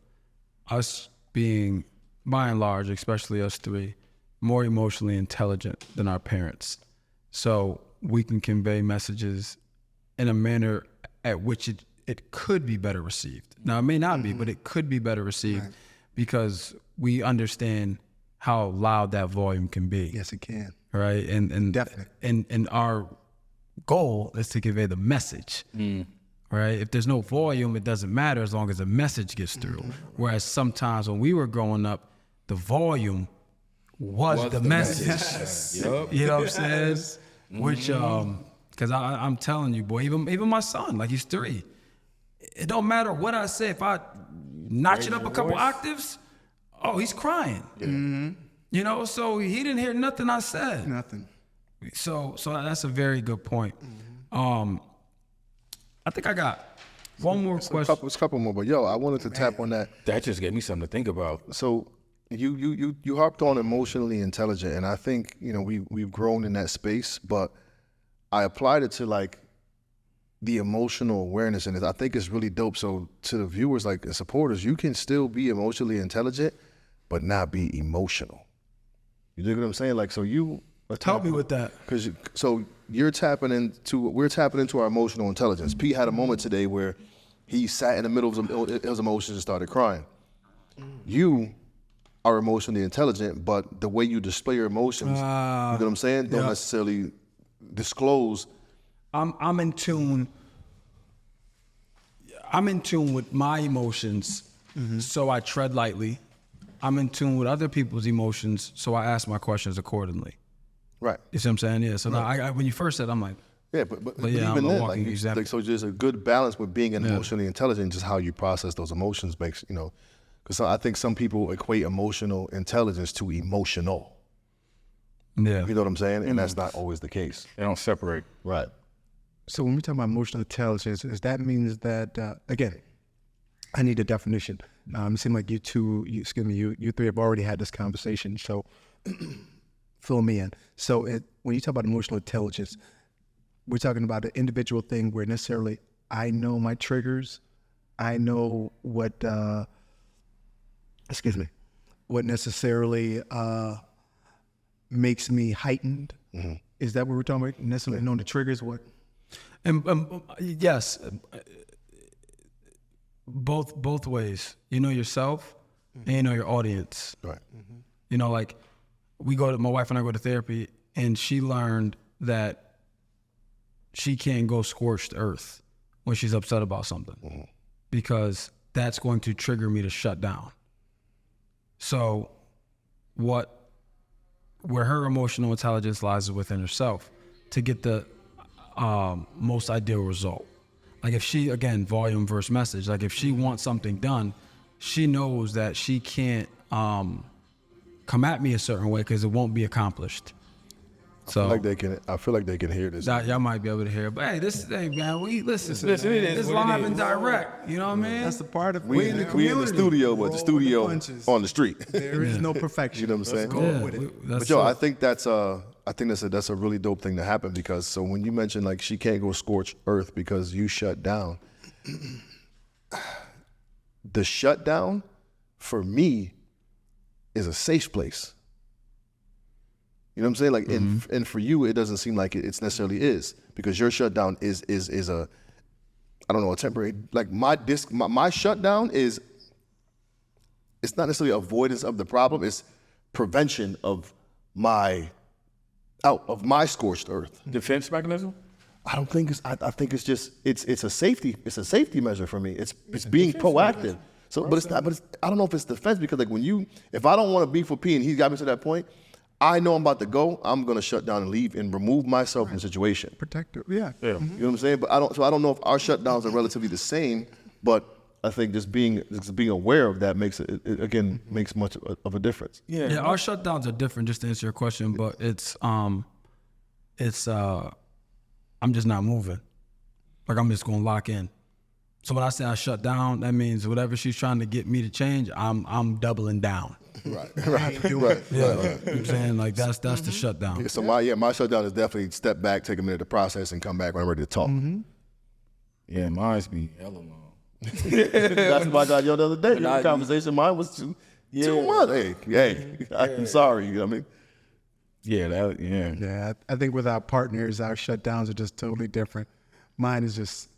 us being, by and large, especially us three, more emotionally intelligent than our parents. So we can convey messages in a manner at which it could be better received. Now, it may not be, but it could be better received because we understand how loud that volume can be. Yes, it can. Right? And definitely. And our goal is to convey the message. Right? If there's no volume, it doesn't matter as long as the message gets through. Whereas sometimes when we were growing up, the volume was the message. Yep. You know what I'm saying? Which, because I'm telling you, boy, even my son, like he's 3. It don't matter what I say. If I notch it up a couple octaves, oh, he's crying. Yeah. You know, so he didn't hear nothing I said. Nothing. So that's a very good point. I think I got one more question. It's a couple more, but I wanted to tap on that. That just gave me something to think about. So you harped on emotionally intelligent, and I think we've grown in that space, but I applied it to like the emotional awareness, and I think it's really dope. So to the viewers, like the supporters, you can still be emotionally intelligent, but not be emotional. You dig what I'm saying? Like, so help me with that. So we're tapping into our emotional intelligence. P had a moment today where he sat in the middle of his emotions and started crying. You are emotionally intelligent, but the way you display your emotions, you know what I'm saying, don't necessarily disclose. I'm in tune. I'm in tune with my emotions, so I tread lightly. I'm in tune with other people's emotions, so I ask my questions accordingly. Right. You see what I'm saying? Yeah. So now, when you first said, I'm like, Yeah, but yeah, even I'm a then, walking like, example. so there's a good balance with being emotionally intelligent. Just how you process those emotions makes, because I think some people equate emotional intelligence to emotional. yeah. You know what I'm saying? And that's not always the case. They don't separate. Right. So when we talk about emotional intelligence, that means that, again, I need a definition. It seems like you three have already had this conversation, so fill me in. So when you talk about emotional intelligence, we're talking about an individual thing where necessarily I know my triggers, I know what necessarily makes me heightened. Mm-hmm. Is that what we're talking about? Necessarily knowing the triggers, what? And yes, both ways. You know yourself, and you know your audience. Right. Like my wife and I go to therapy, and she learned that she can't go scorched earth when she's upset about something, because that's going to trigger me to shut down. So where her emotional intelligence lies is within herself to get the most ideal result. Like if she, again, volume versus message, like if she wants something done, she knows that she can't come at me a certain way because it won't be accomplished. So I feel like they can hear this. y'all might be able to hear it. But hey, man, we listen. It's live and direct. You know what I mean? That's the part of We in the studio, but the studio on the street. There is no perfection. You know what I'm saying? Let's go with it. But yo, I think that's a really dope thing to happen, because so when you mention like she can't go scorch earth because you shut down, the shutdown for me is a safe place. You know what I'm saying? Like, and for you, it doesn't seem like it's necessarily is, because your shutdown is a, I don't know, a temporary, like my shutdown is, it's not necessarily avoidance of the problem, it's prevention of my scorched earth. Defense mechanism? I don't think I think it's just, it's a safety measure for me. It's being proactive. So, but it's not, I don't know if it's defense, because like if I don't want to beef with P and he's got me to that point, I know I'm about to go, I'm going to shut down and leave and remove myself from the situation. Protector, yeah. You know what I'm saying? But I don't know if our shutdowns are relatively the same, but I think just being aware of that makes makes much of a difference. Yeah, our shutdowns are different, just to answer your question, but it's I'm just not moving. Like I'm just going to lock in. So when I say I shut down, that means whatever she's trying to get me to change, I'm doubling down. Right. You know what I'm saying? Like that's the shutdown. Yeah, so my shutdown is definitely step back, take a minute to process, and come back when I'm ready to talk. Yeah, mine's be hella long. That's what I got you the other day. The conversation, mine was too much. Hey, I'm sorry. You know what I mean? Yeah, I think with our partners, our shutdowns are just totally different. Mine is just,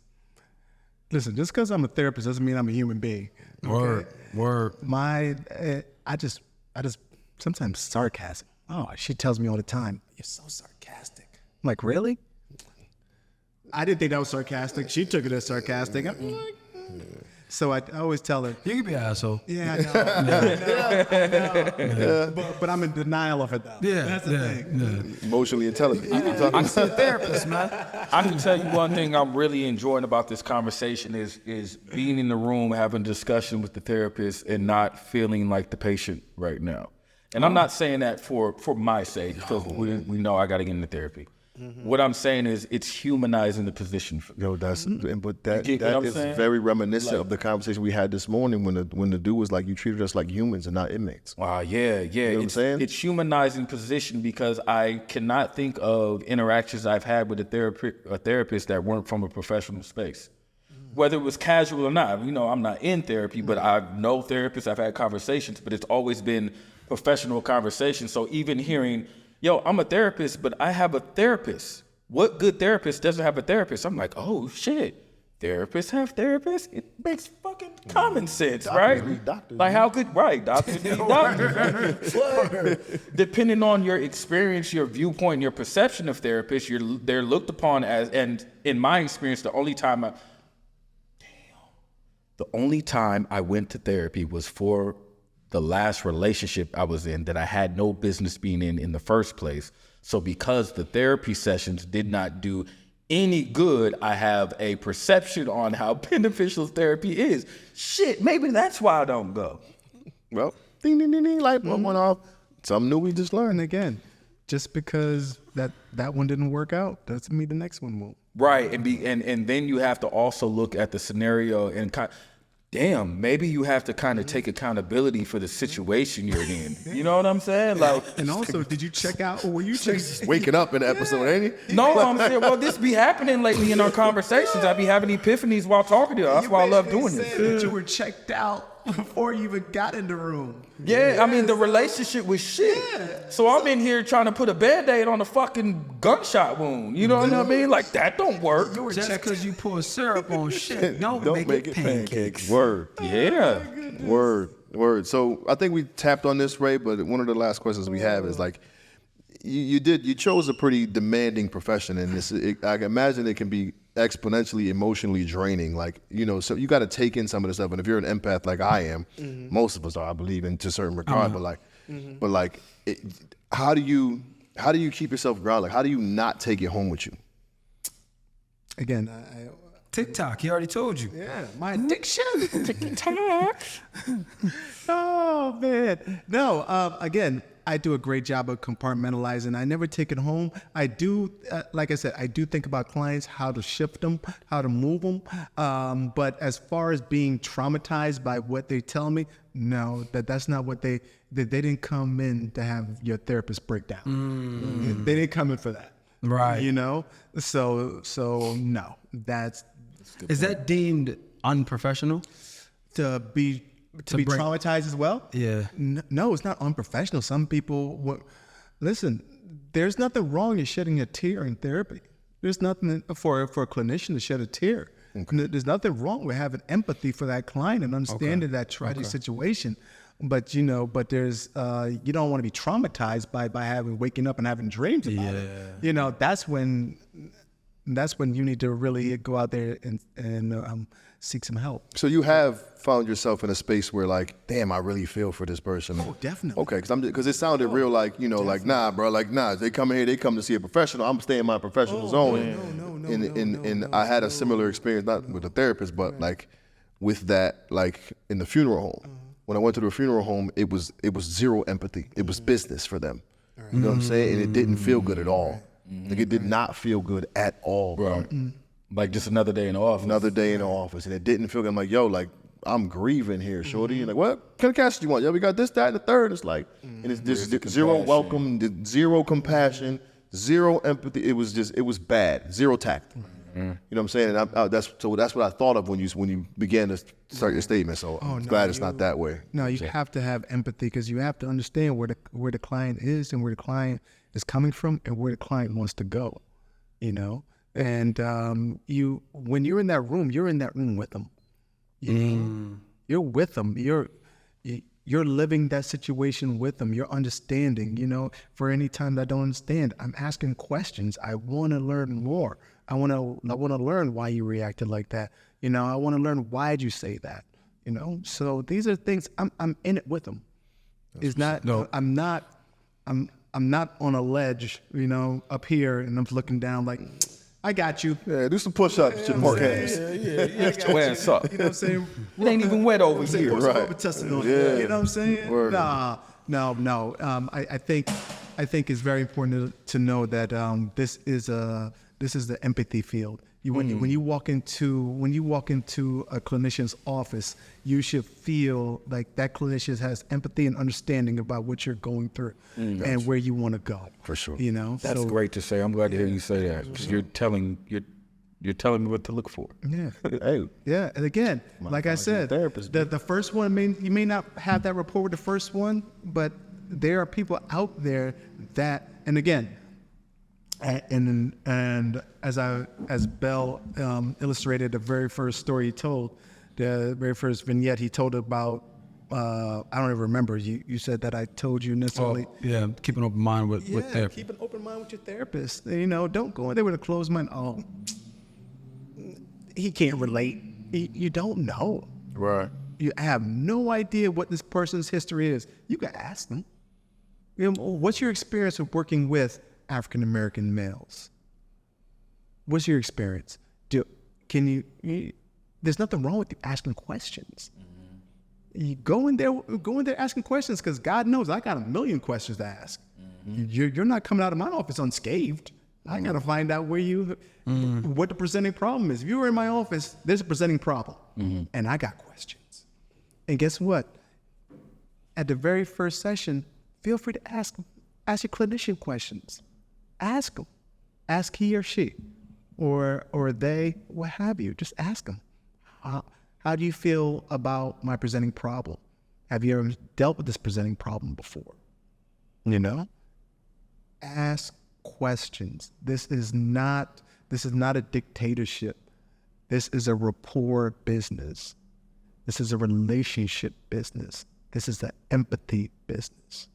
listen, just because I'm a therapist doesn't mean I'm a human being. Okay? Word. I just sometimes sarcasm. Oh, she tells me all the time, you're so sarcastic. I'm like, really? I didn't think that was sarcastic. She took it as sarcastic. I'm like, So I always tell her, you can be an asshole. yeah, I know. But I'm in denial of it though. Yeah, that's the thing. Yeah. Emotionally intelligent. I'm still a therapist, man. I can tell you one thing I'm really enjoying about this conversation is being in the room, having a discussion with the therapist, and not feeling like the patient right now. And I'm not saying that for my sake, because we know I got to get into therapy. Mm-hmm. What I'm saying is it's humanizing the position. That is saying? very reminiscent of the conversation we had this morning when the dude was like, you treated us like humans and not inmates. Wow, yeah. You know what I'm saying? It's humanizing position, because I cannot think of interactions I've had with a therapist that weren't from a professional space. Whether it was casual or not. You know, I'm not in therapy, but I know therapists, I've had conversations, but it's always been professional conversations. So even hearing, yo, I'm a therapist, but I have a therapist. What good therapist doesn't have a therapist? I'm like, oh shit, therapists have therapists? It makes fucking common sense, right? Like how could, right, doctors need doctors. Depending on your experience, your viewpoint, your perception of therapists, they're looked upon as, and in my experience, the only time I went to therapy was for the last relationship I was in that I had no business being in the first place. So because the therapy sessions did not do any good, I have a perception on how beneficial therapy is. Shit, maybe that's why I don't go. Well, ding, ding, ding, ding, light bulb went off. Something new we just learned. And again, just because that one didn't work out doesn't mean the next one won't. Right, and then you have to also look at the scenario and damn, maybe you have to kind of take accountability for the situation you're in. You know what I'm saying? Like, And also, did you check out, or were you checking? Waking up in the episode, ain't he? no, I'm saying, well, this be happening lately in our conversations. I be having epiphanies while talking to you. That's why I love doing Said this. that you were checked out before you even got in the room. Yeah, I mean, the relationship was shit. So I'm in here trying to put a Band-Aid on a fucking gunshot wound. You know what I mean? Like, that don't work. Just because you pour syrup on shit, don't make it pancakes. Word. Yeah. Word. So I think we tapped on this, Ray, but one of the last questions we have is like, you chose a pretty demanding profession, and I can imagine it can be exponentially emotionally draining. Like, so you got to take in some of this stuff. And if you're an empath like I am, most of us are, I believe, in to a certain regard. But how do you keep yourself grounded? Like, how do you not take it home with you? Again, TikTok, he already told you. yeah, my addiction. TikTok. Oh man, no. Again, I do a great job of compartmentalizing. I never take it home. I do, like I said, I do think about clients, how to shift them, how to move them. But as far as being traumatized by what they tell me, no, that's not what they didn't come in to have your therapist break down. They didn't come in for that. Right. So no, Is that deemed unprofessional? to be traumatized as well? Yeah. No, it's not unprofessional. Some people listen. There's nothing wrong in shedding a tear in therapy. There's nothing for a clinician to shed a tear. Okay. There's nothing wrong with having empathy for that client and understanding that tragic situation. But there's you don't want to be traumatized by waking up and having dreams about it. That's when you need to really go out there and seek some help. So you have found yourself in a space where, like, damn, I really feel for this person. Oh, definitely. Okay, because it sounded real like, like, nah, bro, like, nah, they come here, they come to see a professional. I'm staying in my professional zone. No. I had a similar experience, not with a therapist, but like with that, like in the funeral home. When I went to the funeral home, it was zero empathy. It was business for them. You know what I'm saying? And it didn't feel good at all. Like, it did not feel good at all, bro. Like, just another day in the office. Another day in the office, and it didn't feel good. I'm like, yo, like, I'm grieving here, shorty. And like, what kind of cash do you want? Yo, we got this, that, and the third. It's like, and it's just zero welcome, zero compassion, zero empathy. It was bad. Zero tact. You know what I'm saying? And that's what I thought of when you began to start your statement. So I'm glad it's not that way. No, you have to have empathy, because you have to understand where the client is and where the client is coming from and where the client wants to go. And when you're in that room with them. You're with them. You're living that situation with them. You're understanding. For any time that I don't understand, I'm asking questions. I want to learn more. I want to learn why you reacted like that. I want to learn, why did you say that. So these are things I'm in it with them. It's not. No. I'm not on a ledge. Up here, and I'm looking down like, I got you. Yeah, do some push-ups. Yeah, Get your ass up. You know what I'm saying? It ain't even wet over here. Right. Yeah. You know what I'm saying? Word. No. I think it's very important to know that this is the empathy field. When you walk into a clinician's office, you should feel like that clinician has empathy and understanding about what you're going through and where you want to go. For sure. That's great to say. I'm glad to hear you say that, because you're telling me what to look for. Yeah. Hey. Yeah. And again, like I said, the first one, you may not have that rapport with the first one, but there are people out there that, and again, and as Bell illustrated the very first story he told, the very first vignette he told about, I don't even remember. You said that I told you necessarily. Yeah, keep an open mind with therapy. Keep an open mind with your therapist. Don't go in there with a closed mind. Oh, he can't relate. You don't know. Right. you have no idea what this person's history is, you can ask them. You know, what's your experience of working with African American males? What's your experience? There's nothing wrong with you asking questions. You go in there asking questions, because God knows I got a million questions to ask. You're not coming out of my office unscathed. I got to find out what the presenting problem is. If you were in my office, there's a presenting problem, and I got questions. And guess what? At the very first session, feel free to ask your clinician questions. Ask them. Ask he or she, or they, what have you. Just ask them. How do you feel about my presenting problem? Have you ever dealt with this presenting problem before? You know? Ask questions. This is not a dictatorship. This is a rapport business. This is a relationship business. This is an empathy business.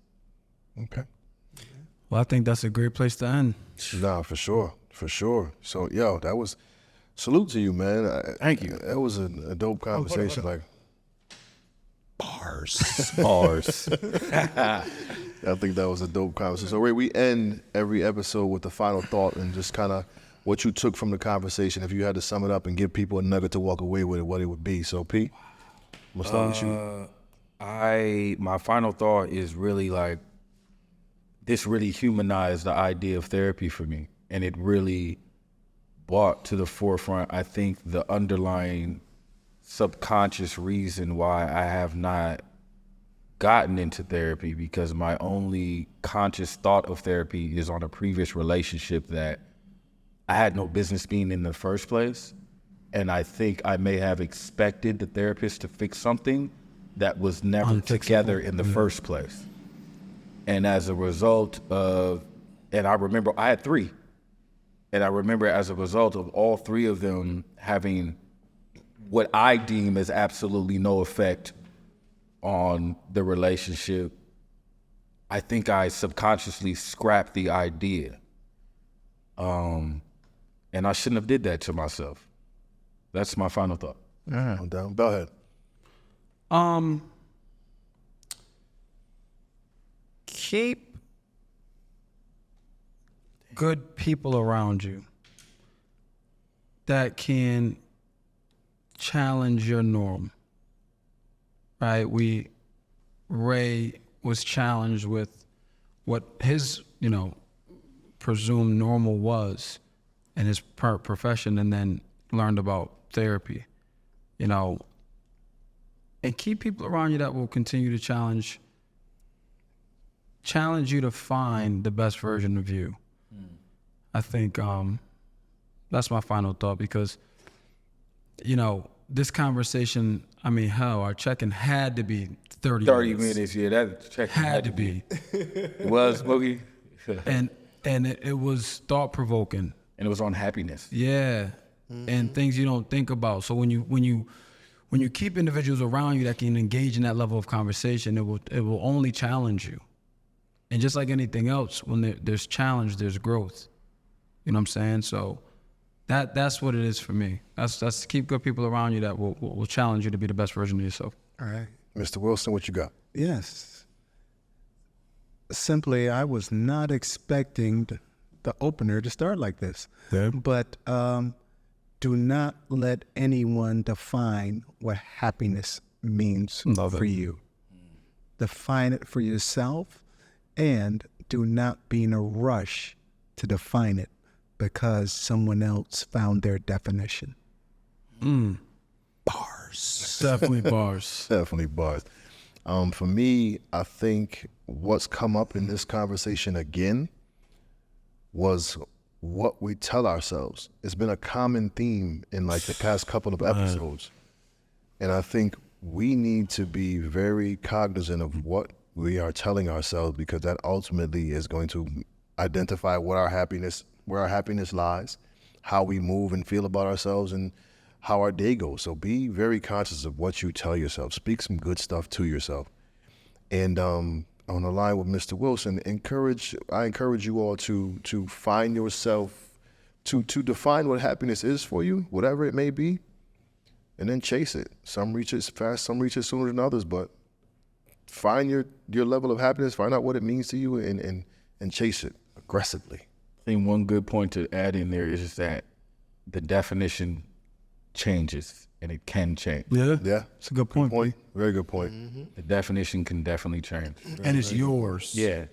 Okay. Well, I think that's a great place to end. Nah, for sure. So, yo, that was salute to you, man. Thank you. That was a dope conversation. Hold on. Like Bars. I think that was a dope conversation. So, Ray, we end every episode with the final thought and just kind of what you took from the conversation. If you had to sum it up and give people a nugget to walk away with, what it would be. So, P, I'm gonna start with you. My final thought is really like, this really humanized the idea of therapy for me, and it really brought to the forefront, I think, the underlying subconscious reason why I have not gotten into therapy, because my only conscious thought of therapy is on a previous relationship that I had no business being in the first place. And I think I may have expected the therapist to fix something that was never together in the first place. And as a result of, and I remember I had 3. And I remember as a result of all 3 of them having what I deem as absolutely no effect on the relationship, I think I subconsciously scrapped the idea. And I shouldn't have did that to myself. That's my final thought. I'm down. Go ahead. Keep good people around you that can challenge your norm. Right? Ray was challenged with what his, presumed normal was in his profession, and then learned about therapy, and keep people around you that will continue to challenge you to find the best version of you. I think that's my final thought, because this conversation, our check-in had to be 30 minutes, yeah, that check-in had to be. It was, Boogie. and it was thought-provoking. And it was on happiness. Yeah. And things you don't think about. So when you keep individuals around you that can engage in that level of conversation, it will only challenge you. And just like anything else, when there's challenge, there's growth. You know what I'm saying? So that's what it is for me. That's keep good people around you that will challenge you to be the best version of yourself. All right. Mr. Wilson, what you got? Yes. Simply, I was not expecting the opener to start like this. Yeah. But do not let anyone define what happiness means for you. Define it for yourself, and do not be in a rush to define it because someone else found their definition. Bars. Definitely bars. Definitely bars. For me, I think what's come up in this conversation again was what we tell ourselves. It's been a common theme in like the past couple of episodes. And I think we need to be very cognizant of what we are telling ourselves, because that ultimately is going to identify where our happiness lies, how we move and feel about ourselves, and how our day goes. So be very conscious of what you tell yourself. Speak some good stuff to yourself. And on the line with Mr. Wilson, I encourage you all to find yourself, to define what happiness is for you, whatever it may be. and then chase it. Some reach it fast, some reach it sooner than others, but find your level of happiness, find out what it means to you, and chase it aggressively. I think one good point to add in there is just that the definition changes, and it can change. Yeah, it's a good point. Very good point. The definition can definitely change. And it's yours. Yeah.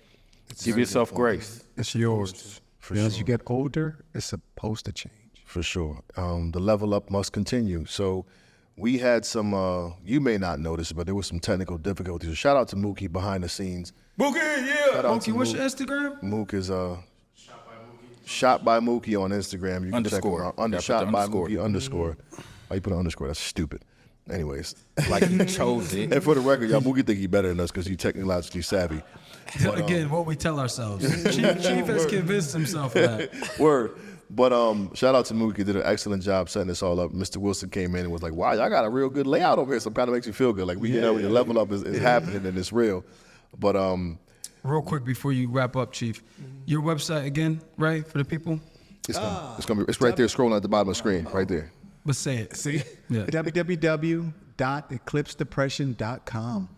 Give yourself grace. It's yours. As you get older, it's supposed to change. For sure. The level up must continue. So we had some, you may not notice, but there was some technical difficulties. So shout out to Mookie behind the scenes. Mookie, yeah. Mookie, what's your Instagram? Mook is Shot by Mookie on Instagram. You can Underscore. check him out. Shot by Mookie underscore. Why you put an underscore? That's stupid. Anyways. Like you chose it. And for the record, y'all, Mookie think he better than us because he's technologically savvy. But, again, what we tell ourselves. Chief has convinced himself of that. Word. But shout out to Mookie, did an excellent job setting this all up. Mr. Wilson came in and was like, wow, y'all got a real good layout over here. So it kind of makes you feel good. Like, the level up is happening and it's real. But real quick before you wrap up, Chief, your website again, right, for the people? It's right there scrolling at the bottom of the screen, right there. But say it. See? Yeah. www.eclipsedepression.com.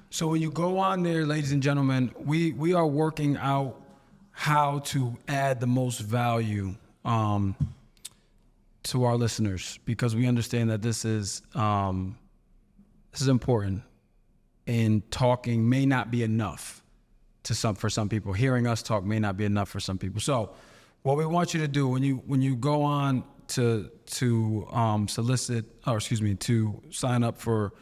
So when you go on there, ladies and gentlemen, we are working out how to add the most value to our listeners, because we understand that this is important, and talking may not be enough for some people. Hearing us talk may not be enough for some people. So what we want you to do when you go on to sign up for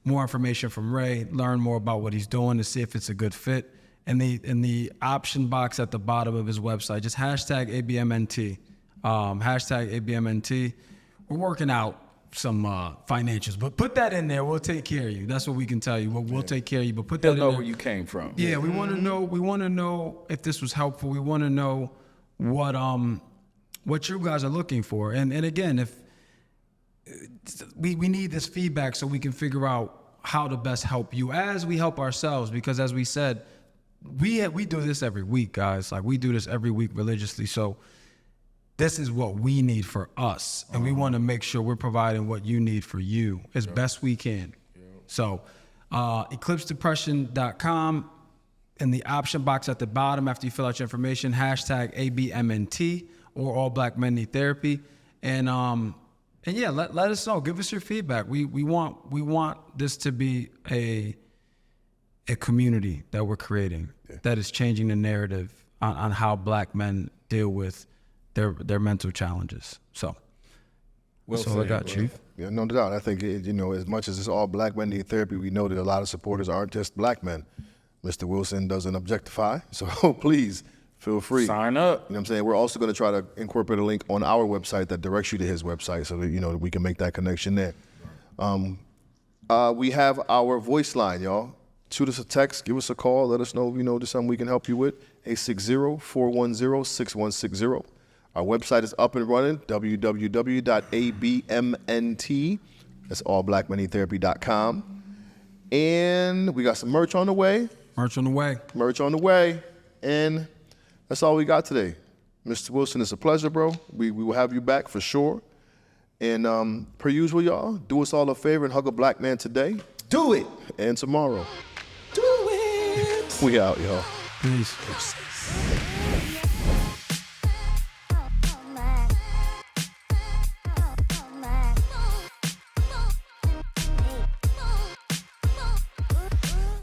more information from Ray, learn more about what he's doing to see if it's a good fit. In the option box at the bottom of his website, just hashtag ABMNT. Hashtag ABMNT. We're working out some financials, but put that in there. We'll take care of you. That's what we can tell you. We'll take care of you, but put that in there. They'll know where you came from. Yeah, we want to know. We want to know if this was helpful. We want to know what you guys are looking for. And again, if we need this feedback so we can figure out how to best help you as we help ourselves, because as we said, we do this every week, guys. Like, we do this every week religiously. So this is what we need for us, and we want to make sure we're providing what you need for you as best we can. So eclipsedepression.com, in the option box at the bottom after you fill out your information, hashtag ABMNT or All Black Men Need Therapy. And yeah, let us know. Give us your feedback. We want this to be a community that we're creating that is changing the narrative on how Black men deal with their mental challenges. So that's all I got, Chief. Yeah, no doubt. I think, as much as it's all Black men need therapy, we know that a lot of supporters aren't just Black men. Mr. Wilson doesn't objectify, so please feel free. Sign up. You know what I'm saying? We're also going to try to incorporate a link on our website that directs you to his website so that, we can make that connection there. We have our voice line, y'all. Shoot us a text, give us a call, let us know if there's something we can help you with. 860-410-6160. Our website is up and running, www.abmnt. That's allblackmenneedtherapy.com. And we got some merch on the way. Merch on the way. And that's all we got today. Mr. Wilson, it's a pleasure, bro. We will have you back for sure. And per usual, y'all, do us all a favor and hug a Black man today. Do it. And tomorrow. Do it. We out, y'all. Peace.